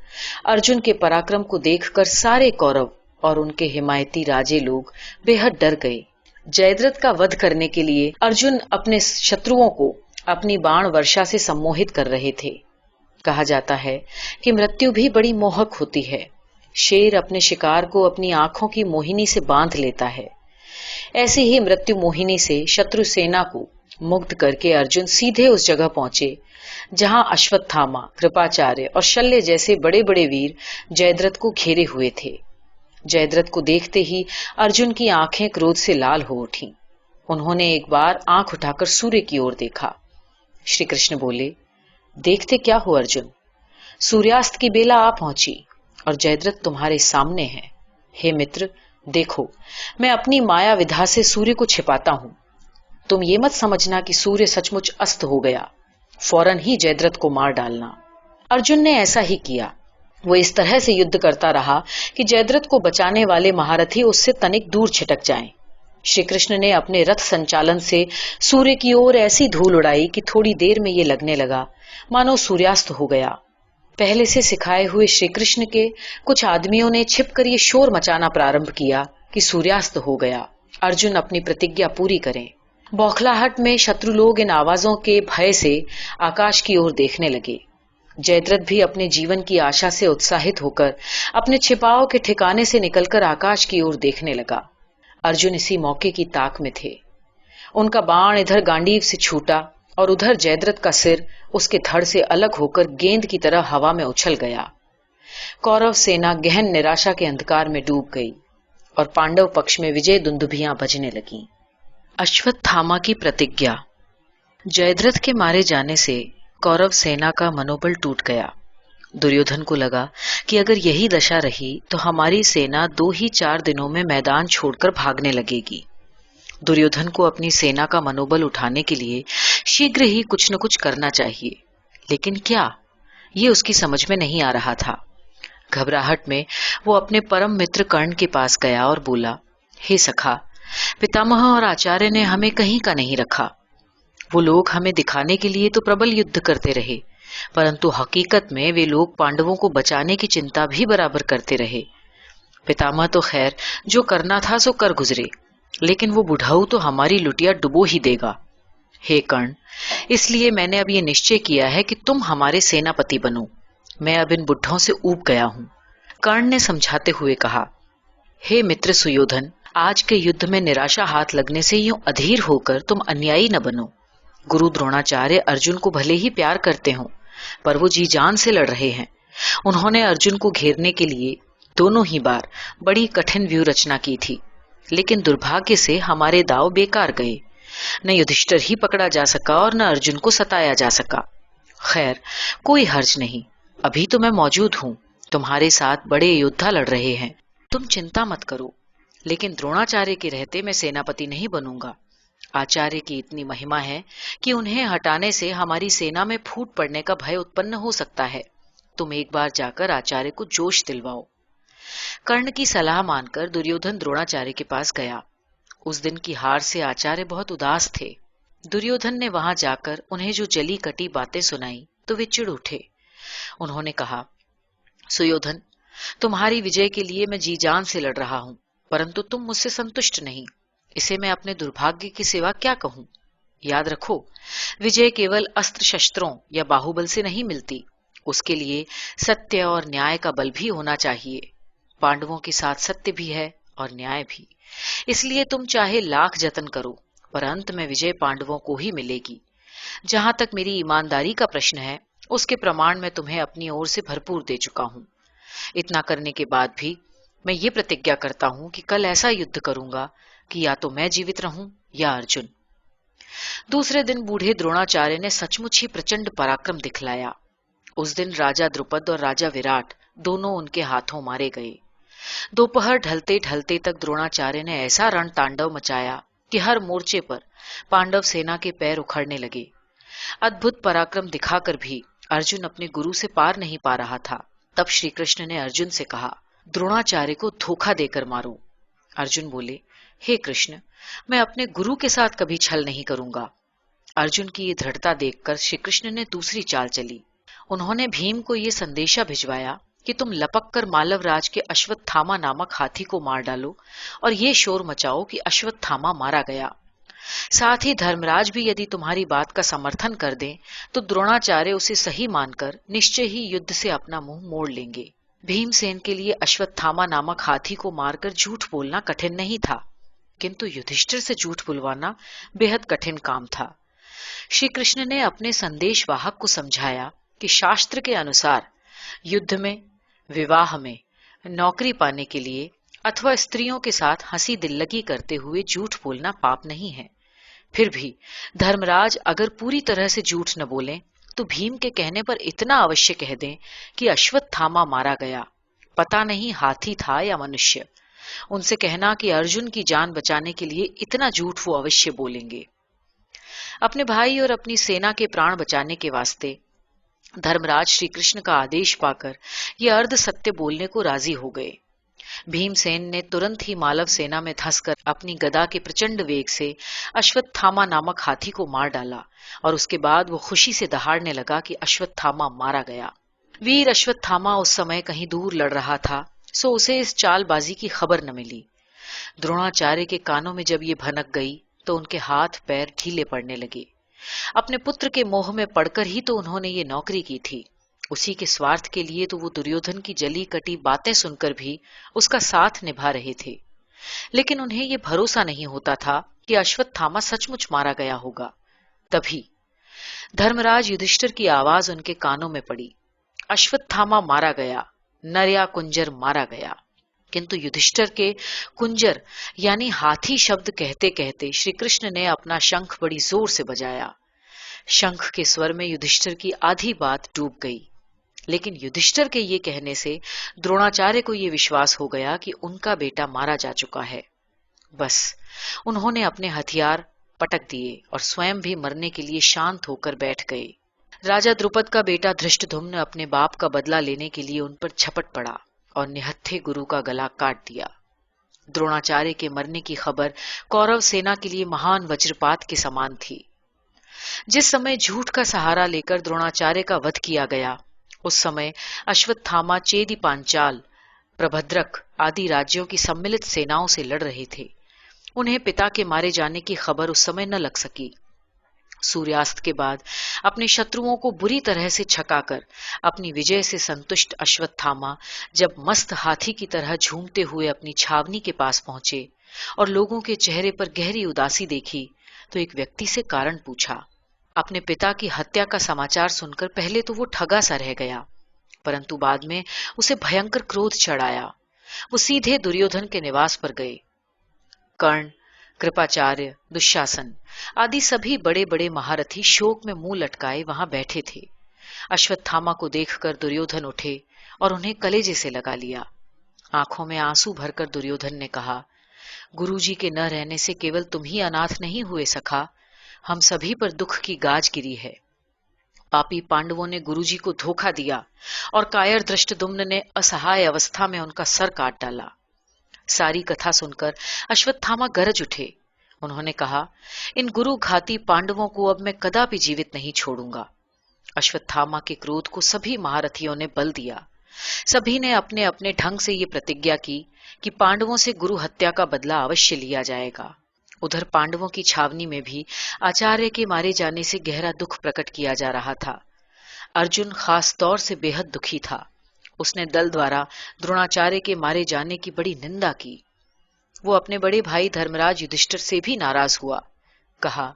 अर्जुन के पराक्रम को देखकर सारे कौरव और उनके हिमायती राजे लोग बेहद डर गए। जयद्रथ का वध करने के लिए अर्जुन अपने शत्रुओं को अपनी बाण वर्षा से सम्मोहित कर रहे थे। कहा जाता है कि मृत्यु भी बड़ी मोहक होती है। शेर अपने शिकार को अपनी आंखों की मोहिनी से बांध लेता है। ऐसी ही मृत्यु मोहिनी से शत्रु सेना को मुक्त करके अर्जुन सीधे उस जगह पहुंचे जहां अश्वत्थामा, कृपाचार्य और शल्य जैसे बड़े बड़े वीर जयद्रथ को घेरे हुए थे। जयद्रथ को देखते ही अर्जुन की आंखें क्रोध से लाल हो उठी। उन्होंने एक बार आंख उठाकर सूर्य की ओर देखा। श्री कृष्ण बोले, देखते क्या हो अर्जुन, सूर्यास्त की बेला आ पहुंची और जयद्रथ तुम्हारे सामने है। हे मित्र, देखो, मैं अपनी माया विधा से सूर्य को छिपाता हूं। तुम ये मत समझना कि सूर्य सचमुच अस्त हो गया, फौरन ही जयद्रथ को मार डालना। अर्जुन ने ऐसा ही किया। वो इस तरह से युद्ध करता रहा कि जयद्रथ को बचाने वाले महारथी उससे तनिक दूर छिटक जाएं। श्री कृष्ण ने अपने रथ संचालन से सूर्य की ओर ऐसी धूल उड़ाई कि थोड़ी देर में ये लगने लगा मानो सूर्यास्त हो गया। पहले से सिखाए हुए श्री कृष्ण के कुछ आदमियों ने छिपकर ये शोर मचाना प्रारंभ किया कि सूर्यास्त हो गया, अर्जुन अपनी प्रतिज्ञा पूरी करें। बौखलाहट में शत्रु लोग इन आवाजों के भय से आकाश की ओर देखने लगे। जयद्रथ भी अपने जीवन की आशा से उत्साहित होकर अपने छिपाव के ठिकाने से निकलकर आकाश की ओर देखने लगा। अर्जुन इसी मौके की ताक में थे। उनका बाण इधर गांडीव से छूटा और उधर जयद्रथ का सिर उसके धड़ से अलग होकर गेंद की तरह हवा में उछल गया। कौरव सेना गहन निराशा के अंधकार में डूब गई और पांडव पक्ष में विजय दुंदुभियां बजने लगीं। अश्वत्थामा की प्रतिज्ञा। जयद्रथ के मारे जाने से कौरव सेना का मनोबल टूट गया। दुर्योधन को लगा कि अगर यही दशा रही तो हमारी सेना 2 ही 4 दिनों में मैदान छोड़कर भागने लगेगी। दुर्योधन को अपनी सेना का मनोबल उठाने के लिए शीघ्र ही कुछ न कुछ करना चाहिए, लेकिन क्या, ये उसकी समझ में नहीं आ रहा था। घबराहट में वो अपने परम मित्र कर्ण के पास गया और बोला, हे सखा, पितामह और आचार्य ने हमें कहीं का नहीं रखा। वो लोग हमें दिखाने के लिए तो प्रबल युद्ध करते रहे, परंतु हकीकत में वे लोग पांडवों को बचाने की चिंता भी बराबर करते रहे। पितामह तो खैर जो करना था सो कर गुजरे, लेकिन वो बुढ़ाऊ तो हमारी लुटिया डुबो ही देगा। हे कर्ण, इसलिए मैंने अब ये निश्चय किया है कि तुम हमारे सेनापति बनो। मैं अब इन बुढ़ों से ऊब गया हूं। कर्ण ने समझाते हुए कहा, हे मित्र सुयोधन, आज के युद्ध में निराशा हाथ लगने से यूं अधीर होकर तुम अन्यायी न बनो। गुरु द्रोणाचार्य अर्जुन को भले ही प्यार करते हों, पर वो जी जान से लड़ रहे हैं। उन्होंने अर्जुन को घेरने के लिए दोनों ही बार बड़ी कठिन व्यूह रचना की थी, लेकिन दुर्भाग्य से हमारे दांव बेकार गए। न युधिष्ठिर ही पकड़ा जा सका और न अर्जुन को सताया जा सका। खैर, कोई हर्ज नहीं, अभी तो मैं मौजूद हूं। तुम्हारे साथ बड़े योद्धा लड़ रहे हैं, तुम चिंता मत करो। लेकिन द्रोणाचार्य के रहते मैं सेनापति नहीं बनूंगा। आचार्य की इतनी महिमा है कि उन्हें हटाने से हमारी सेना में फूट पड़ने का भय उत्पन्न हो सकता है। तुम एक बार जाकर आचार्य को जोश दिलवाओ। कर्ण की सलाह मानकर दुर्योधन द्रोणाचार्य के पास गया। उस दिन की हार से आचार्य बहुत उदास थे। दुर्योधन ने वहां जाकर उन्हें जो जली कटी बातें सुनाई तो वे चिढ़ उठे। उन्होंने कहा, सुयोधन, तुम्हारी विजय के लिए मैं जी जान से लड़ रहा हूं, परंतु तुम मुझसे संतुष्ट नहीं। इसे मैं अपने दुर्भाग्य की सिवा क्या कहूं। याद रखो, विजय केवल अस्त्र शस्त्रों या बाहुबल से नहीं मिलती, उसके लिए सत्य और न्याय का बल भी होना चाहिए। पांडवों के साथ सत्य भी है और न्याय भी, इसलिए तुम चाहे लाख जतन करो, पर अंत में विजय पांडवों को ही मिलेगी। जहां तक मेरी ईमानदारी का प्रश्न है, उसके प्रमाण मैं तुम्हें अपनी ओर से भरपूर दे चुका हूं। इतना करने के बाद भी मैं ये प्रतिज्ञा करता हूं कि कल ऐसा युद्ध करूंगा कि या तो मैं जीवित रहूं या अर्जुन। दूसरे दिन बूढ़े द्रोणाचार्य ने सचमुच ही प्रचंड पराक्रम दिखलाया। उस दिन राजा द्रुपद और राजा विराट दोनों उनके हाथों मारे गए। दोपहर ढलते ढलते तक द्रोणाचार्य ने ऐसा रण तांडव मचाया कि हर मोर्चे पर पांडव सेना के पैर उखड़ने लगे। अद्भुत पराक्रम दिखाकर भी अर्जुन अपने गुरु से पार नहीं पा रहा था। तब श्री कृष्ण ने अर्जुन से कहा, द्रोणाचार्य को धोखा देकर मारो। अर्जुन बोले, हे कृष्ण, मैं अपने गुरु के साथ कभी छल नहीं करूंगा। अर्जुन की ये दृढ़ता देखकर श्री कृष्ण ने दूसरी चाल चली। उन्होंने भीम को ये संदेशा भिजवाया कि तुम लपक कर मालवराज के अश्वत्थामा नामक हाथी को मार डालो और ये शोर मचाओ कि अश्वत्थामा मारा गया। साथ ही धर्मराज भी यदि तुम्हारी बात का समर्थन कर दें तो द्रोणाचार्य उसे सही मानकर निश्चय ही युद्ध से अपना मुंह मोड़ लेंगे। भीमसेन के लिए अश्वत्थामा नामक हाथी को मारकर झूठ बोलना कठिन नहीं था, किंतु युधिष्ठिर से झूठ बुलवाना बेहद कठिन काम था। श्री कृष्ण ने अपने संदेशवाहक को समझाया कि शास्त्र के अनुसार युद्ध में, विवाह में, नौकरी पाने के लिए अथवा स्त्रियों के साथ हंसी दिल्लगी करते हुए झूठ बोलना पाप नहीं है। फिर भी धर्मराज अगर पूरी तरह से झूठ न बोलें तो भीम के कहने पर इतना अवश्य कह दें कि अश्वत्थामा मारा गया, पता नहीं हाथी था या मनुष्य। उनसे कहना कि अर्जुन की जान बचाने के लिए इतना झूठ वो अवश्य बोलेंगे। अपने भाई और अपनी सेना के प्राण बचाने के वास्ते धर्मराज श्री कृष्ण का आदेश पाकर ये अर्ध सत्य बोलने को राजी हो गए। भीमसेन ने तुरंत ही मालव सेना में धंसकर अपनी गदा के प्रचंड वेग से अश्वत्थामा नामक हाथी को मार डाला और उसके बाद वो खुशी से दहाड़ने लगा कि अश्वत्थामा मारा गया। वीर अश्वत्थामा उस समय कहीं दूर लड़ रहा था, सो उसे इस चालबाजी की खबर न मिली। द्रोणाचार्य के कानों में जब ये भनक गई तो उनके हाथ पैर ढीले पड़ने लगे। अपने पुत्र के मोह में पड़कर ही तो उन्होंने ये नौकरी की थी। उसी के स्वार्थ के लिए तो वो दुर्योधन की जली कटी बातें सुनकर भी उसका साथ निभा रहे थे, लेकिन उन्हें ये भरोसा नहीं होता था कि अश्वत्थामा सचमुच मारा गया होगा। तभी धर्मराज युधिष्ठिर की आवाज उनके कानों में पड़ी, अश्वत्थामा मारा गया, नर या कुंजर मारा गया। किंतु युधिष्ठिर के कुंजर यानी हाथी शब्द कहते कहते श्री कृष्ण ने अपना शंख बड़ी जोर से बजाया। शंख के स्वर में युधिष्ठिर की आधी बात डूब गई, लेकिन युधिष्ठिर के ये कहने से द्रोणाचार्य को ये विश्वास हो गया कि उनका बेटा मारा जा चुका है। बस उन्होंने अपने हथियार पटक दिए और स्वयं भी मरने के लिए शांत होकर बैठ गए। राजा द्रुपद का बेटा धृष्टद्युम्न अपने बाप का बदला लेने के लिए उन पर झपट पड़ा और निहत्थे गुरु का गला काट दिया। द्रोणाचार्य के मरने की खबर कौरव सेना के लिए महान वज्रपात के समान थी। जिस समय झूठ का सहारा लेकर द्रोणाचार्य का वध किया गया, उस समय अश्वत्थामा चेदि पांचाल, प्रभद्रक आदि राज्यों की सम्मिलित सेनाओं से लड़ रहे थे। उन्हें पिता के मारे जाने की खबर उस समय न लग सकी। सूर्यास्त के बाद अपने शत्रुओं को बुरी तरह से छकाकर अपनी विजय से संतुष्ट अश्वत्थामा जब मस्त हाथी की तरह झूमते हुए अपनी छावनी के पास पहुंचे और लोगों के चेहरे पर गहरी उदासी देखी तो एक व्यक्ति से कारण पूछा। अपने पिता की हत्या का समाचार सुनकर पहले तो वो ठगा सा रह गया, परंतु बाद में उसे भयंकर क्रोध चढ़ आया। वो सीधे दुर्योधन के निवास पर गए। कर्ण, कृपाचार्य, दुशासन आदि सभी बड़े बड़े महारथी शोक में मुंह लटकाए वहां बैठे थे। अश्वत्थामा को देखकर दुर्योधन उठे और उन्हें कलेजे से लगा लिया। आंखों में आंसू भरकर दुर्योधन ने कहा, गुरुजी के न रहने से केवल तुम ही अनाथ नहीं हुए सखा, हम सभी पर दुख की गाज गिरी है। पापी पांडवों ने गुरुजी को धोखा दिया और कायर धृष्टद्युम्न ने असहाय अवस्था में उनका सर काट डाला। सारी कथा सुनकर अश्वत्थामा गरज उठे। उन्होंने कहा, इन गुरु घाती पांडवों को अब मैं कदापि जीवित नहीं छोड़ूंगा। अश्वत्थामा के क्रोध को सभी महारथियों ने बल दिया। सभी ने अपने अपने ढंग से ये प्रतिज्ञा की कि पांडवों से गुरु हत्या का बदला अवश्य लिया जाएगा। उधर पांडवों की छावनी में भी आचार्य के मारे जाने से गहरा दुख प्रकट किया जा रहा था। अर्जुन खास तौर से बेहद दुखी था। उसने दल द्वारा द्रोणाचार्य के मारे जाने की बड़ी निंदा की। वो अपने बड़े भाई धर्मराज युधिष्ठिर से भी नाराज हुआ। कहा,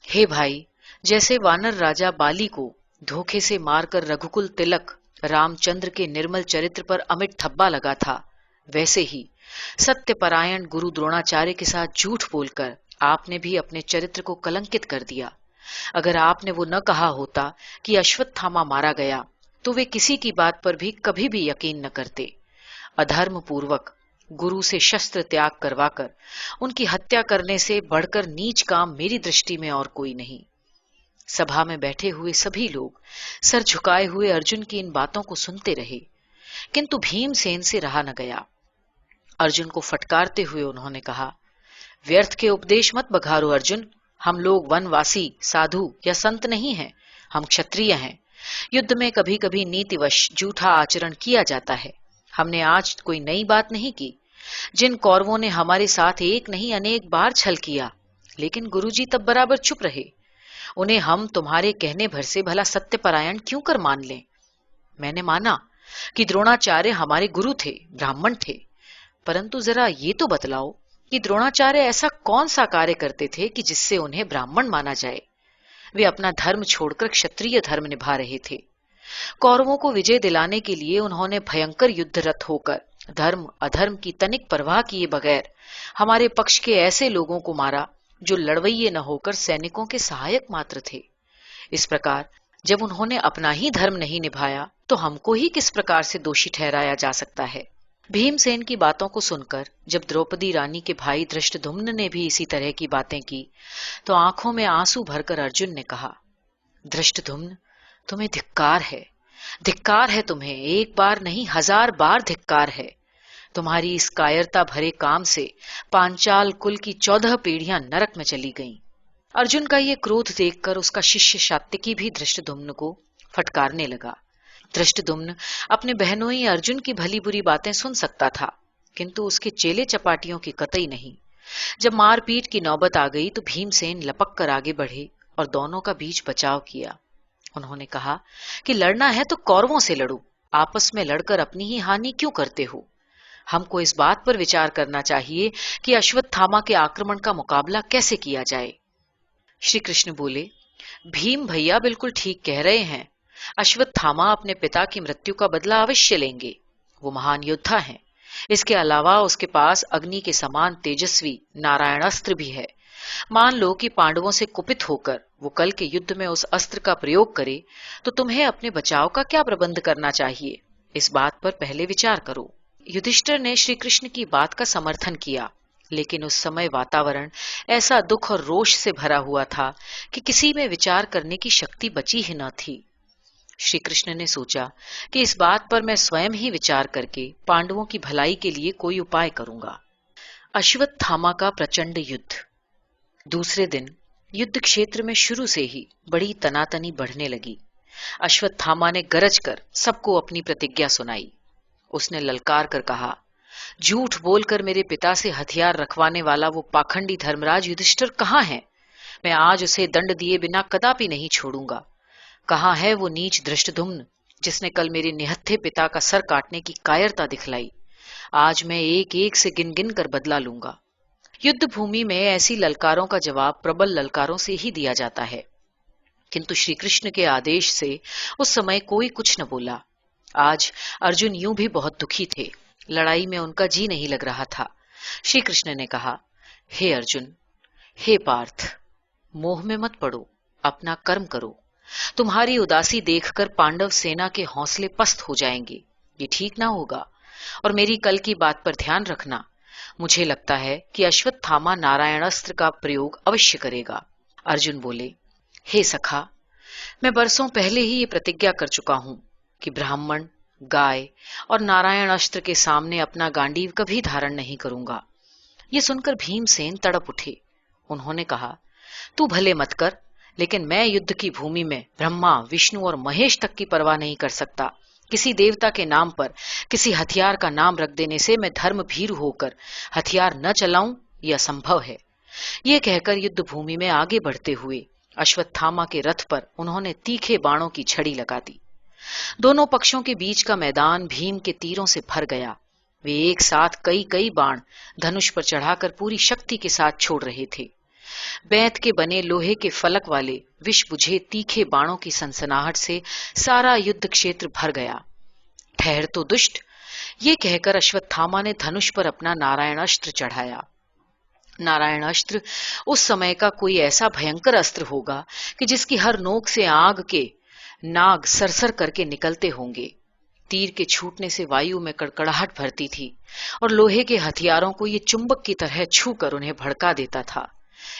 हे भाई, जैसे वानर राजा बाली को धोखे से मारकर रघुकुल तिलक रामचंद्र के निर्मल चरित्र पर अमिट धब्बा लगा था, वैसे ही सत्यपरायण गुरु द्रोणाचार्य के साथ झूठ बोलकर आपने भी अपने चरित्र को कलंकित कर दिया। अगर आपने वो न कहा होता कि अश्वत्थामा मारा गया तो वे किसी की बात पर भी कभी भी यकीन न करते। अधर्म पूर्वक गुरु से शस्त्र त्याग करवाकर उनकी हत्या करने से बढ़कर नीच काम मेरी दृष्टि में और कोई नहीं। सभा में बैठे हुए सभी लोग सर झुकाए हुए अर्जुन की इन बातों को सुनते रहे, किंतु भीमसेन से रहा न गया। अर्जुन को फटकारते हुए उन्होंने कहा, व्यर्थ के उपदेश मत बघारो अर्जुन, हम लोग वनवासी, साधु या संत नहीं हैं, हम क्षत्रिय हैं। युद्ध में कभी कभी नीतिवश झूठा आचरण किया जाता है। हमने आज कोई नई बात नहीं की। जिन कौरवों ने हमारे साथ एक नहीं अनेक बार छल किया, लेकिन गुरुजी तब बराबर चुप रहे। उन्हें हम तुम्हारे कहने भर से भला सत्यपरायण क्यों कर मान लें? मैंने माना कि द्रोणाचार्य हमारे गुरु थे, ब्राह्मण थे, परंतु जरा ये तो बतलाओ कि द्रोणाचार्य ऐसा कौन सा कार्य करते थे कि जिससे उन्हें ब्राह्मण माना जाए? वे अपना धर्म छोड़कर क्षत्रिय धर्म निभा रहे थे। कौरवों को विजय दिलाने के लिए उन्होंने भयंकर युद्धरत होकर धर्म अधर्म की तनिक परवाह किए बगैर हमारे पक्ष के ऐसे लोगों को मारा जो लड़वैये न होकर सैनिकों के सहायक मात्र थे। इस प्रकार जब उन्होंने अपना ही धर्म नहीं निभाया तो हमको ही किस प्रकार से दोषी ठहराया जा सकता है? भीमसेन की बातों को सुनकर जब द्रौपदी रानी के भाई धृष्टद्युम्न ने भी इसी तरह की बातें की तो आंखों में आंसू भरकर अर्जुन ने कहा, धृष्टद्युम्न, तुम्हें धिक्कार है तुम्हें, एक बार नहीं 1000 बार धिक्कार है। तुम्हारी इस कायरता भरे काम से पांचाल कुल की 14 पीढ़ियां नरक में चली गईं। अर्जुन का ये क्रोध देखकर उसका शिष्य सात्विकी भी धृष्टद्युम्न को फटकारने लगा। धृष्टद्युम्न अपने बहनोई अर्जुन की भली बुरी बातें सुन सकता था, किंतु उसके चेले चपाटियों की कतई नहीं। जब मारपीट की नौबत आ गई तो भीमसेन लपक कर आगे बढ़े और दोनों का बीच बचाव किया। उन्होंने कहा कि लड़ना है तो कौरवों से लड़ो, आपस में लड़कर अपनी ही हानि क्यों करते हो? हमको इस बात पर विचार करना चाहिए कि अश्वत्थामा के आक्रमण का मुकाबला कैसे किया जाए। श्री कृष्ण बोले, भीम भैया बिल्कुल ठीक कह रहे हैं। अश्वत्थामा अपने पिता की मृत्यु का बदला अवश्य लेंगे। वो महान योद्धा हैं। इसके अलावा उसके पास अग्नि के समान तेजस्वी नारायणास्त्र भी है। मान लो कि पांडवों से कुपित होकर वो कल के युद्ध में उस अस्त्र का प्रयोग करे तो तुम्हें अपने बचाव का क्या प्रबंध करना चाहिए? इस बात पर पहले विचार करो। युधिष्ठिर ने श्री कृष्ण की बात का समर्थन किया, लेकिन उस समय वातावरण ऐसा दुख और रोष से भरा हुआ था कि किसी में विचार करने की शक्ति बची ही न थी। श्री कृष्ण ने सोचा कि इस बात पर मैं स्वयं ही विचार करके पांडवों की भलाई के लिए कोई उपाय करूंगा। अश्वत्थामा का प्रचंड युद्ध। दूसरे दिन युद्ध क्षेत्र में शुरू से ही बड़ी तनातनी बढ़ने लगी। अश्वत्थामा ने गरज कर सबको अपनी प्रतिज्ञा सुनाई। उसने ललकार कर कहा, झूठ बोलकर मेरे पिता से हथियार रखवाने वाला वो पाखंडी धर्मराज युधिष्ठिर कहाँ है? मैं आज उसे दंड दिए बिना कदापि नहीं छोड़ूंगा। कहाँ है वो नीच धृष्टद्युम्न जिसने कल मेरे निहत्थे पिता का सर काटने की कायरता दिखलाई? आज मैं एक एक से गिन गिन कर बदला लूंगा। युद्ध भूमि में ऐसी ललकारों का जवाब प्रबल ललकारों से ही दिया जाता है, किंतु श्री कृष्ण के आदेश से उस समय कोई कुछ न बोला। आज अर्जुन यूं भी बहुत दुखी थे। लड़ाई में उनका जी नहीं लग रहा था। श्री कृष्ण ने कहा, हे अर्जुन, हे पार्थ, मोह में मत पड़ो, अपना कर्म करो। तुम्हारी उदासी देखकर पांडव सेना के हौसले पस्त हो जाएंगे। ये ठीक ना होगा। और मेरी कल की बात पर ध्यान रखना। मुझे लगता है कि अश्वत्थामा नारायणास्त्र का प्रयोग अवश्य करेगा। अर्जुन बोले, हे सखा, मैं बरसों पहले ही ये प्रतिज्ञा कर चुका हूं कि ब्राह्मण, गाय और नारायणास्त्र के सामने अपना गांडीव कभी धारण नहीं करूंगा। ये सुनकर भीमसेन तड़प उठे। उन्होंने कहा, तू भले मत कर, लेकिन मैं युद्ध की भूमि में ब्रह्मा, विष्णु और महेश तक की परवाह नहीं कर सकता। किसी देवता के नाम पर किसी हथियार का नाम रख देने से मैं धर्म भीरू होकर हथियार न चलाऊं, यह असंभव है। ये कहकर युद्ध भूमि में आगे बढ़ते हुए अश्वत्थामा के रथ पर उन्होंने तीखे बाणों की छड़ी लगा दी। दोनों पक्षों के बीच का मैदान भीम के तीरों से भर गया। वे एक साथ कई कई बाण धनुष पर चढ़ाकर पूरी शक्ति के साथ छोड़ रहे थे। बैंत के बने लोहे के फलक वाले विष बुझे तीखे बाणों की सनसनाहट से सारा युद्ध क्षेत्र भर गया। ठहर तो दुष्ट, ये कहकर अश्वत्थामा ने धनुष पर अपना नारायणास्त्र चढ़ाया। नारायणास्त्र उस समय का कोई ऐसा भयंकर अस्त्र होगा कि जिसकी हर नोक से आग के नाग सरसर करके निकलते होंगे। तीर के छूटने से वायु में कड़कड़ाहट भरती थी और लोहे के हथियारों को ये चुंबक की तरह छू कर उन्हें भड़का देता था।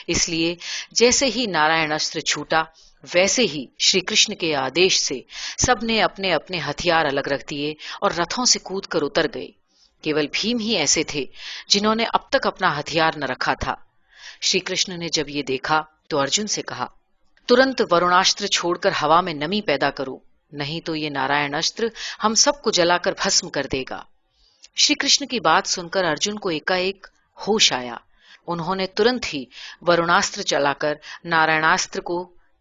इसलिए जैसे ही नारायणास्त्र छूटा, वैसे ही श्री कृष्ण के आदेश से सबने अपने अपने हथियार अलग रख दिए और रथों से कूदकर उतर गए। केवल भीम ही ऐसे थे जिन्होंने अब तक अपना हथियार न रखा था। श्री कृष्ण ने जब ये देखा तो अर्जुन से कहा, तुरंत वरुणास्त्र छोड़कर हवा में नमी पैदा करो, नहीं तो ये नारायण अस्त्र हम सबको जलाकर भस्म कर देगा। श्री कृष्ण की बात सुनकर अर्जुन को एकाएक होश आया। उन्होंने तुरंत ही वरुणास्त्र चलाकर नारायणास्त्र को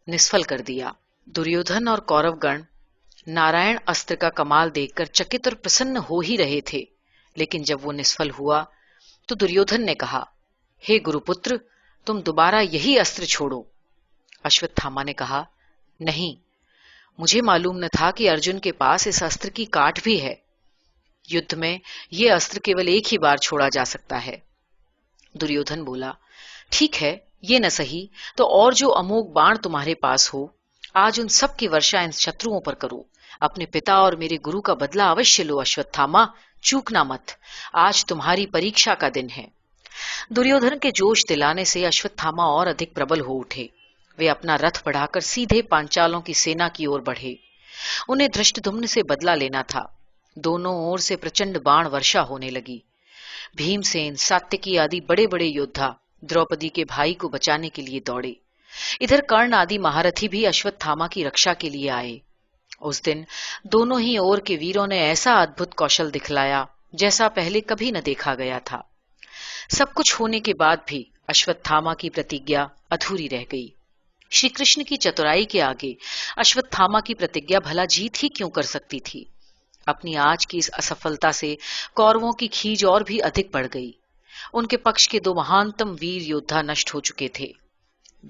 निष्फल कर दिया। दुर्योधन और कौरवगण नारायण अस्त्र का कमाल देखकर चकित और प्रसन्न हो ही रहे थे, लेकिन जब वो निष्फल हुआ तो दुर्योधन ने कहा, हे गुरुपुत्र, तुम दोबारा यही अस्त्र छोड़ो। अश्वत्थामा ने कहा, नहीं, मुझे मालूम न था कि अर्जुन के पास इस अस्त्र की काट भी है। युद्ध में यह अस्त्र केवल एक ही बार छोड़ा जा सकता है। दुर्योधन बोला, ठीक है, ये न सही तो और जो अमोघ बाण तुम्हारे पास हो, आज उन सब की वर्षा इन शत्रुओं पर करो। अपने पिता और मेरे गुरु का बदला अवश्य लो अश्वत्थामा, चूकना मत। आज तुम्हारी परीक्षा का दिन है। दुर्योधन के जोश दिलाने से अश्वत्थामा और अधिक प्रबल हो उठे। वे अपना रथ बढ़ाकर सीधे पांचालों की सेना की ओर बढ़े। उन्हें धृष्टद्युम्न से बदला लेना था। दोनों ओर से प्रचंड बाण वर्षा होने लगी। भीमसेन, सात्यकी आदि बड़े बड़े योद्धा द्रौपदी के भाई को बचाने के लिए दौड़े। इधर कर्ण आदि महारथी भी अश्वत्थामा की रक्षा के लिए आए। उस दिन दोनों ही ओर के वीरों ने ऐसा अद्भुत कौशल दिखलाया जैसा पहले कभी न देखा गया था। सब कुछ होने के बाद भी अश्वत्थामा की प्रतिज्ञा अधूरी रह गई। श्री कृष्ण की चतुराई के आगे अश्वत्थामा की प्रतिज्ञा भला जीत ही क्यों कर सकती थी। अपनी आज की इस असफलता से कौरवों की खीज और भी अधिक बढ़ गई। उनके पक्ष के दो महानतम वीर योद्धा नष्ट हो चुके थे।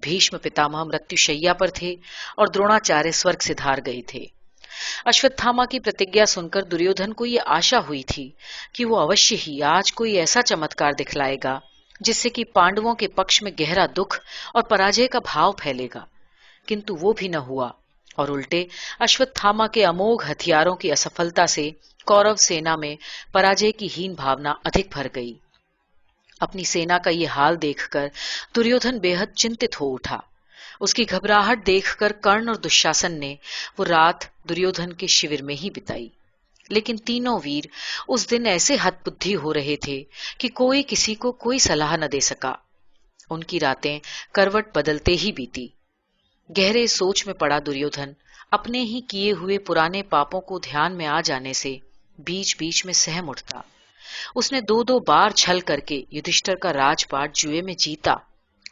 भीष्म पितामह मृत्युशैया पर थे और द्रोणाचार्य स्वर्ग से धार गए थे। अश्वत्थामा की प्रतिज्ञा सुनकर दुर्योधन को ये आशा हुई थी कि वो अवश्य ही आज कोई ऐसा चमत्कार दिखलाएगा जिससे कि पांडवों के पक्ष में गहरा दुख और पराजय का भाव फैलेगा, किंतु वो भी न हुआ और उल्टे अश्वत्थामा के अमोघ हथियारों की असफलता से कौरव सेना में पराजय की हीन भावना अधिक भर गई। अपनी सेना का ये हाल देखकर दुर्योधन बेहद चिंतित हो उठा। उसकी घबराहट देखकर कर्ण और दुशासन ने वो रात दुर्योधन के शिविर में ही बिताई। लेकिन तीनों वीर उस दिन ऐसे हतबुद्धि हो रहे थे कि कोई किसी को कोई सलाह न दे सका। उनकी रातें करवट बदलते ही बीती। गहरे सोच में पड़ा दुर्योधन अपने ही किए हुए पुराने पापों को ध्यान में आ जाने से बीच बीच में सहम उठता। उसने दो दो बार छल करके युधिष्ठिर का राजपाट जुए में जीता।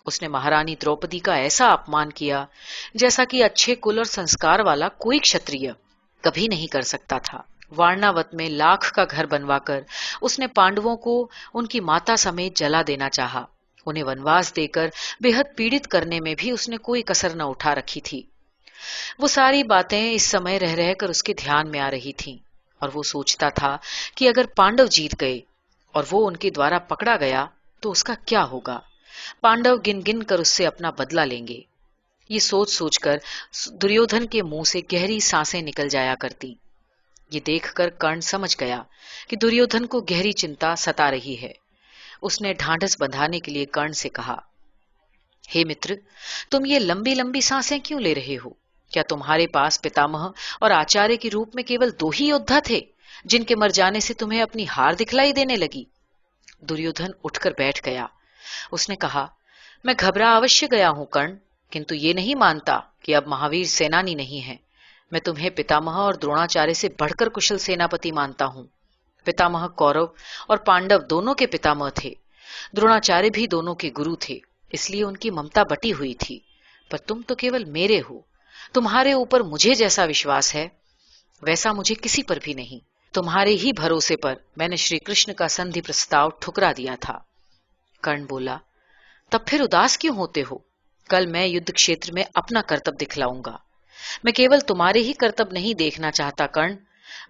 उसने महारानी द्रौपदी का ऐसा अपमान किया जैसा कि अच्छे कुल और संस्कार वाला कोई क्षत्रिय कभी नहीं कर सकता था। वारणावत में लाख का घर बनवाकर उसने पांडवों को उनकी माता समेत जला देना चाहा। उन्हें वनवास देकर बेहद पीड़ित करने में भी उसने कोई कसर न उठा रखी थी। वो सारी बातें इस समय रह रहकर उसके ध्यान में आ रही थीं और वो सोचता था कि अगर पांडव जीत गए और वो उनके द्वारा पकड़ा गया तो उसका क्या होगा। पांडव गिन गिन कर उससे अपना बदला लेंगे। ये सोच सोचकर दुर्योधन के मुंह से गहरी सांसें निकल जाया करती। ये देखकर कर्ण समझ गया कि दुर्योधन को गहरी चिंता सता रही है। उसने ढांढस बंधाने के लिए कर्ण से कहा, हे मित्र, तुम ये लंबी लंबी सांसें क्यों ले रहे हो? क्या तुम्हारे पास पितामह और आचार्य के रूप में केवल दो ही योद्धा थे जिनके मर जाने से तुम्हें अपनी हार दिखलाई देने लगी? दुर्योधन उठकर बैठ गया। उसने कहा, मैं घबरा अवश्य गया हूं कर्ण, किंतु ये नहीं मानता कि अब महावीर सेनानी नहीं है। मैं तुम्हें पितामह और द्रोणाचार्य से बढ़कर कुशल सेनापति मानता हूं। पितामह कौरव और पांडव दोनों के पितामह थे। द्रोणाचार्य भी दोनों के गुरु थे, इसलिए उनकी ममता बटी हुई थी। पर तुम तो केवल मेरे हो। तुम्हारे ऊपर मुझे जैसा विश्वास है वैसा मुझे किसी पर भी नहीं। तुम्हारे ही भरोसे पर मैंने श्री कृष्ण का संधि प्रस्ताव ठुकरा दिया था। कर्ण बोला, तब फिर उदास क्यों होते हो? कल मैं युद्ध क्षेत्र में अपना कर्तव्य दिखलाऊंगा। मैं केवल तुम्हारे ही कर्तव्य नहीं देखना चाहता कर्ण,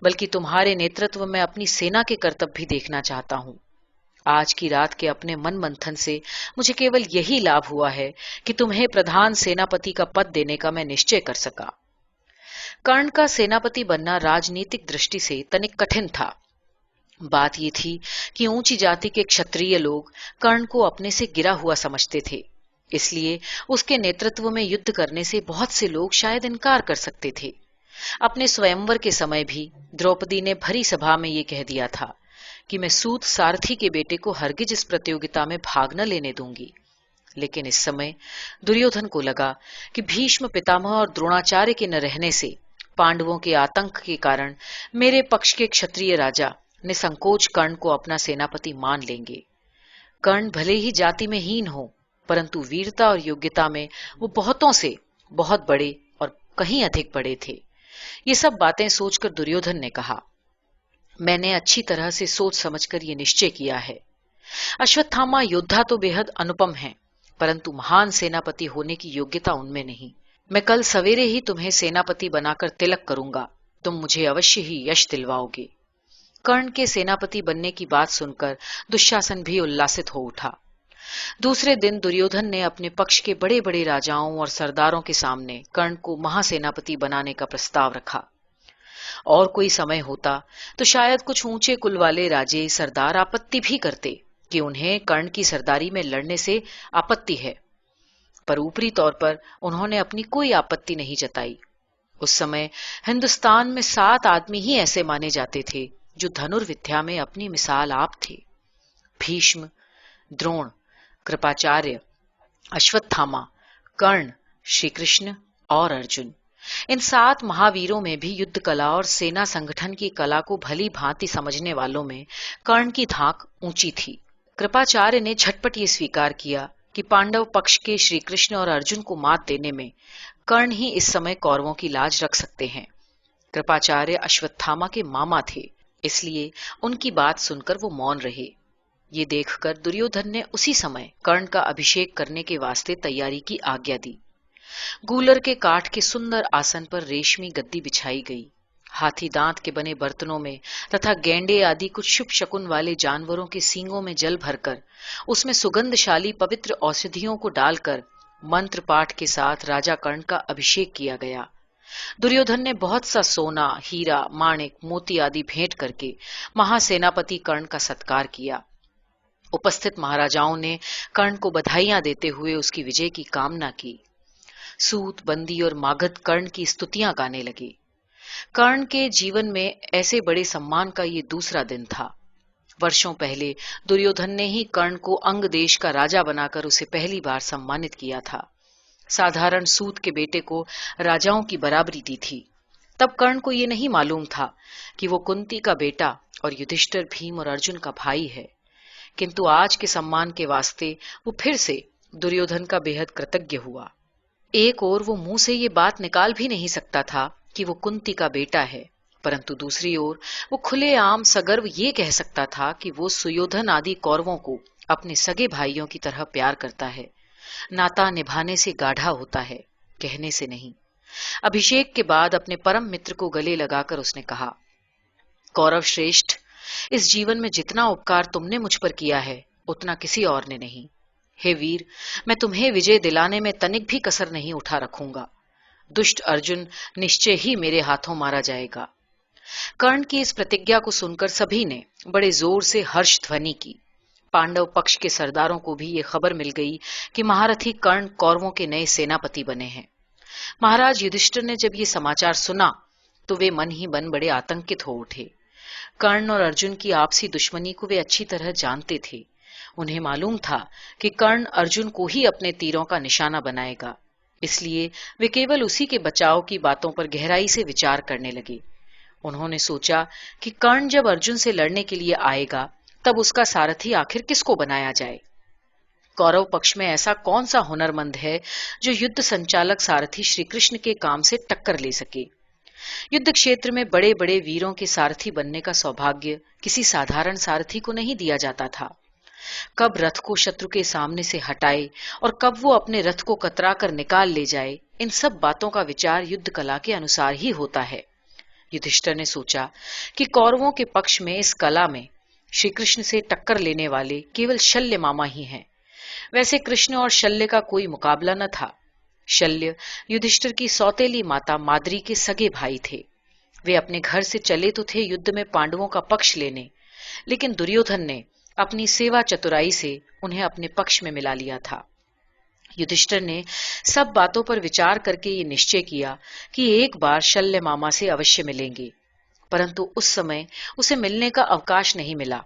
बल्कि तुम्हारे नेतृत्व में अपनी सेना के कर्तव्य भी देखना चाहता हूं। आज की रात के अपने मन मंथन से मुझे केवल यही लाभ हुआ है कि तुम्हें प्रधान सेनापति का पद देने का मैं निश्चय कर सका। कर्ण का सेनापति बनना राजनीतिक दृष्टि से तनिक कठिन था। बात यह थी कि ऊंची जाति के क्षत्रिय लोग कर्ण को अपने से गिरा हुआ समझते थे, इसलिए उसके नेतृत्व में युद्ध करने से बहुत से लोग शायद इनकार कर सकते थे। अपने स्वयंवर के समय भी द्रौपदी ने भरी सभा में ये कह दिया था कि मैं सूत सारथी के बेटे को हरगिज इस प्रतियोगिता में भाग न लेने दूंगी। लेकिन इस समय दुर्योधन को लगा कि भीष्म पितामह और द्रोणाचार्य के न रहने से पांडवों के आतंक के कारण मेरे पक्ष के क्षत्रिय राजा निसंकोच कर्ण को अपना सेनापति मान लेंगे। कर्ण भले ही जाति में हीन हो, परंतु वीरता और योग्यता में वो बहुतों से बहुत बड़े और कहीं अधिक बड़े थे। ये सब बातें सोचकर दुर्योधन ने कहा, मैंने अच्छी तरह से सोच समझकर ये निश्चय किया है। अश्वत्थामा योद्धा तो बेहद अनुपम हैं, परंतु महान सेनापति होने की योग्यता उनमें नहीं। मैं कल सवेरे ही तुम्हें सेनापति बनाकर तिलक करूंगा, तुम मुझे अवश्य ही यश दिलवाओगे। कर्ण के सेनापति बनने की बात सुनकर दुशासन भी उल्लासित हो उठा। दूसरे दिन दुर्योधन ने अपने पक्ष के बड़े बड़े राजाओं और सरदारों के सामने कर्ण को महासेनापति बनाने का प्रस्ताव रखा। और कोई समय होता तो शायद कुछ ऊंचे कुल वाले राजे सरदार आपत्ति भी करते कि उन्हें कर्ण की सरदारी में लड़ने से आपत्ति है, पर ऊपरी तौर पर उन्होंने अपनी कोई आपत्ति नहीं जताई। उस समय हिंदुस्तान में 7 आदमी ही ऐसे माने जाते थे जो धनुर्विद्या में अपनी मिसाल आप थे। भीष्म, द्रोण, कृपाचार्य, अश्वत्थामा, कर्ण, श्री कृष्ण और अर्जुन। इन 7 महावीरों में भी युद्ध कला और सेना संगठन की कला को भली भांति समझने वालों में कर्ण की धाक ऊंची थी। कृपाचार्य ने झटपट ये स्वीकार किया कि पांडव पक्ष के श्री कृष्ण और अर्जुन को मात देने में कर्ण ही इस समय कौरवों की लाज रख सकते हैं। कृपाचार्य अश्वत्थामा के मामा थे, इसलिए उनकी बात सुनकर वो मौन रहे। ये देखकर दुर्योधन ने उसी समय कर्ण का अभिषेक करने के वास्ते तैयारी की आज्ञा दी। गूलर के काठ के सुंदर आसन पर रेशमी गद्दी बिछाई गई। हाथी दांत के बने बर्तनों में तथा गेंडे आदि कुछ शुभ शकुन वाले जानवरों के सींगों में जल भरकर उसमें सुगंधशाली पवित्र औषधियों को डालकर मंत्र पाठ के साथ राजा कर्ण का अभिषेक किया गया। दुर्योधन ने बहुत सा सोना, हीरा, माणिक, मोती आदि भेंट करके महासेनापति कर्ण का सत्कार किया। उपस्थित महाराजाओं ने कर्ण को बधाइयां देते हुए उसकी विजय की कामना की। सूत, बंदी और मागध कर्ण की स्तुतियां गाने लगे। कर्ण के जीवन में ऐसे बड़े सम्मान का ये दूसरा दिन था। वर्षों पहले दुर्योधन ने ही कर्ण को अंग देश का राजा बनाकर उसे पहली बार सम्मानित किया था। साधारण सूत के बेटे को राजाओं की बराबरी दी थी। तब कर्ण को ये नहीं मालूम था कि वो कुंती का बेटा और युधिष्ठिर, भीम और अर्जुन का भाई है। किंतु आज के सम्मान के वास्ते वो फिर से दुर्योधन का बेहद कृतज्ञ हुआ। एक ओर वो मुंह से ये बात निकाल भी नहीं सकता था कि वो कुंती का बेटा है, परंतु दूसरी ओर वो खुलेआम सगर्व ये कह सकता था कि वो सुयोधन आदि कौरवों को अपने सगे भाइयों की तरह प्यार करता है। नाता निभाने से गाढ़ा होता है, कहने से नहीं। अभिषेक के बाद अपने परम मित्र को गले लगाकर उसने कहा, कौरव श्रेष्ठ, इस जीवन में जितना उपकार तुमने मुझ पर किया है उतना किसी और ने नहीं। हे वीर, मैं तुम्हें विजय दिलाने में तनिक भी कसर नहीं उठा रखूंगा। दुष्ट अर्जुन निश्चय ही मेरे हाथों मारा जाएगा। कर्ण की इस प्रतिज्ञा को सुनकर सभी ने बड़े जोर से हर्ष ध्वनि की। पांडव पक्ष के सरदारों को भी ये खबर मिल गई कि महारथी कर्ण कौरवों के नए सेनापति बने हैं। महाराज युधिष्ठिर ने जब ये समाचार सुना तो वे मन ही मन बड़े आतंकित हो उठे। कर्ण और अर्जुन की आपसी दुश्मनी को वे अच्छी तरह जानते थे। उन्हें मालूम था कि कर्ण अर्जुन को ही अपने तीरों का निशाना बनाएगा, इसलिए वे केवल उसी के बचाव की बातों पर गहराई से विचार करने लगे। उन्होंने सोचा कि कर्ण जब अर्जुन से लड़ने के लिए आएगा तब उसका सारथी आखिर किसको बनाया जाए। कौरव पक्ष में ऐसा कौन सा हुनरमंद है जो युद्ध संचालक सारथी श्री कृष्ण के काम से टक्कर ले सके। युद्ध क्षेत्र में बड़े बड़े वीरों के सारथी बनने का सौभाग्य किसी साधारण सारथी को नहीं दिया जाता था। कब रथ को शत्रु के सामने से हटाए और कब वो अपने रथ को कतरा कर निकाल ले जाए, इन सब बातों का विचार युद्ध कला के अनुसार ही होता है। युधिष्ठिर ने सोचा कि कौरवों के पक्ष में इस कला में श्री कृष्ण से टक्कर लेने वाले केवल शल्य मामा ही हैं। वैसे कृष्ण और शल्य का कोई मुकाबला न था। शल्य युधिष्ठिर की सौतेली माता माद्री के सगे भाई थे। वे अपने घर से चले तो थे युद्ध में पांडवों का पक्ष लेने, लेकिन दुर्योधन ने अपनी सेवा चतुराई से उन्हें अपने पक्ष में मिला लिया था। युधिष्ठिर ने सब बातों पर विचार करके ये निश्चय किया कि एक बार शल्य मामा से अवश्य मिलेंगे, परंतु उस समय उसे मिलने का अवकाश नहीं मिला।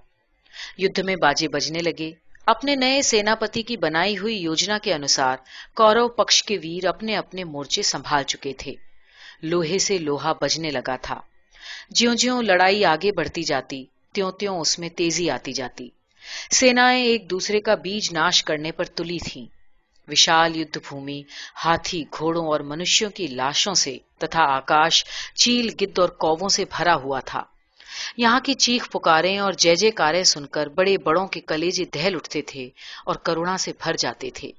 युद्ध में बाजे बजने लगे। अपने नए सेनापति की बनाई हुई योजना के अनुसार कौरव पक्ष के वीर अपने अपने मोर्चे संभाल चुके थे। लोहे से लोहा बजने लगा था। ज्यों-ज्यों लड़ाई आगे बढ़ती जाती, त्यों-त्यों उसमें तेजी आती जाती। सेनाएं एक दूसरे का बीज नाश करने पर तुली थीं। विशाल युद्ध भूमि हाथी, घोड़ों और मनुष्यों की लाशों से तथा आकाश चील, गिद्ध और कौवों से भरा हुआ था। यहाँ की चीख पुकारें और जय जयकारें सुनकर बड़े बड़ों के कलेजे दहल उठते थे और करुणा से भर जाते थे।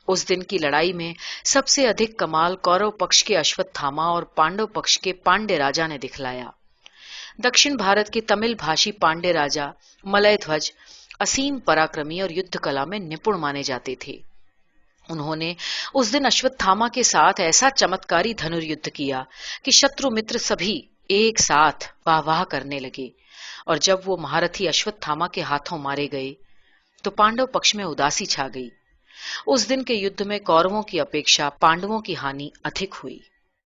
उस दिन की लड़ाई में सबसे अधिक कमाल कौरव पक्ष के अश्वत्थामा और पांडव पक्ष के पांड्य राजा ने दिखलाया। दक्षिण भारत के तमिल भाषी पांड्य राजा मलय ध्वज असीम पराक्रमी और युद्ध कला में निपुण माने जाते थे। उन्होंने उस दिन अश्वत्थामा के साथ ऐसा चमत्कारी धनुर्युद्ध किया कि शत्रु मित्र सभी एक साथ वाह वाह करने लगे। और जब वो महारथी अश्वत्थामा के हाथों मारे गए तो पांडव पक्ष में उदासी छा गई। उस दिन के युद्ध में कौरवों की अपेक्षा पांडवों की हानि अधिक हुई।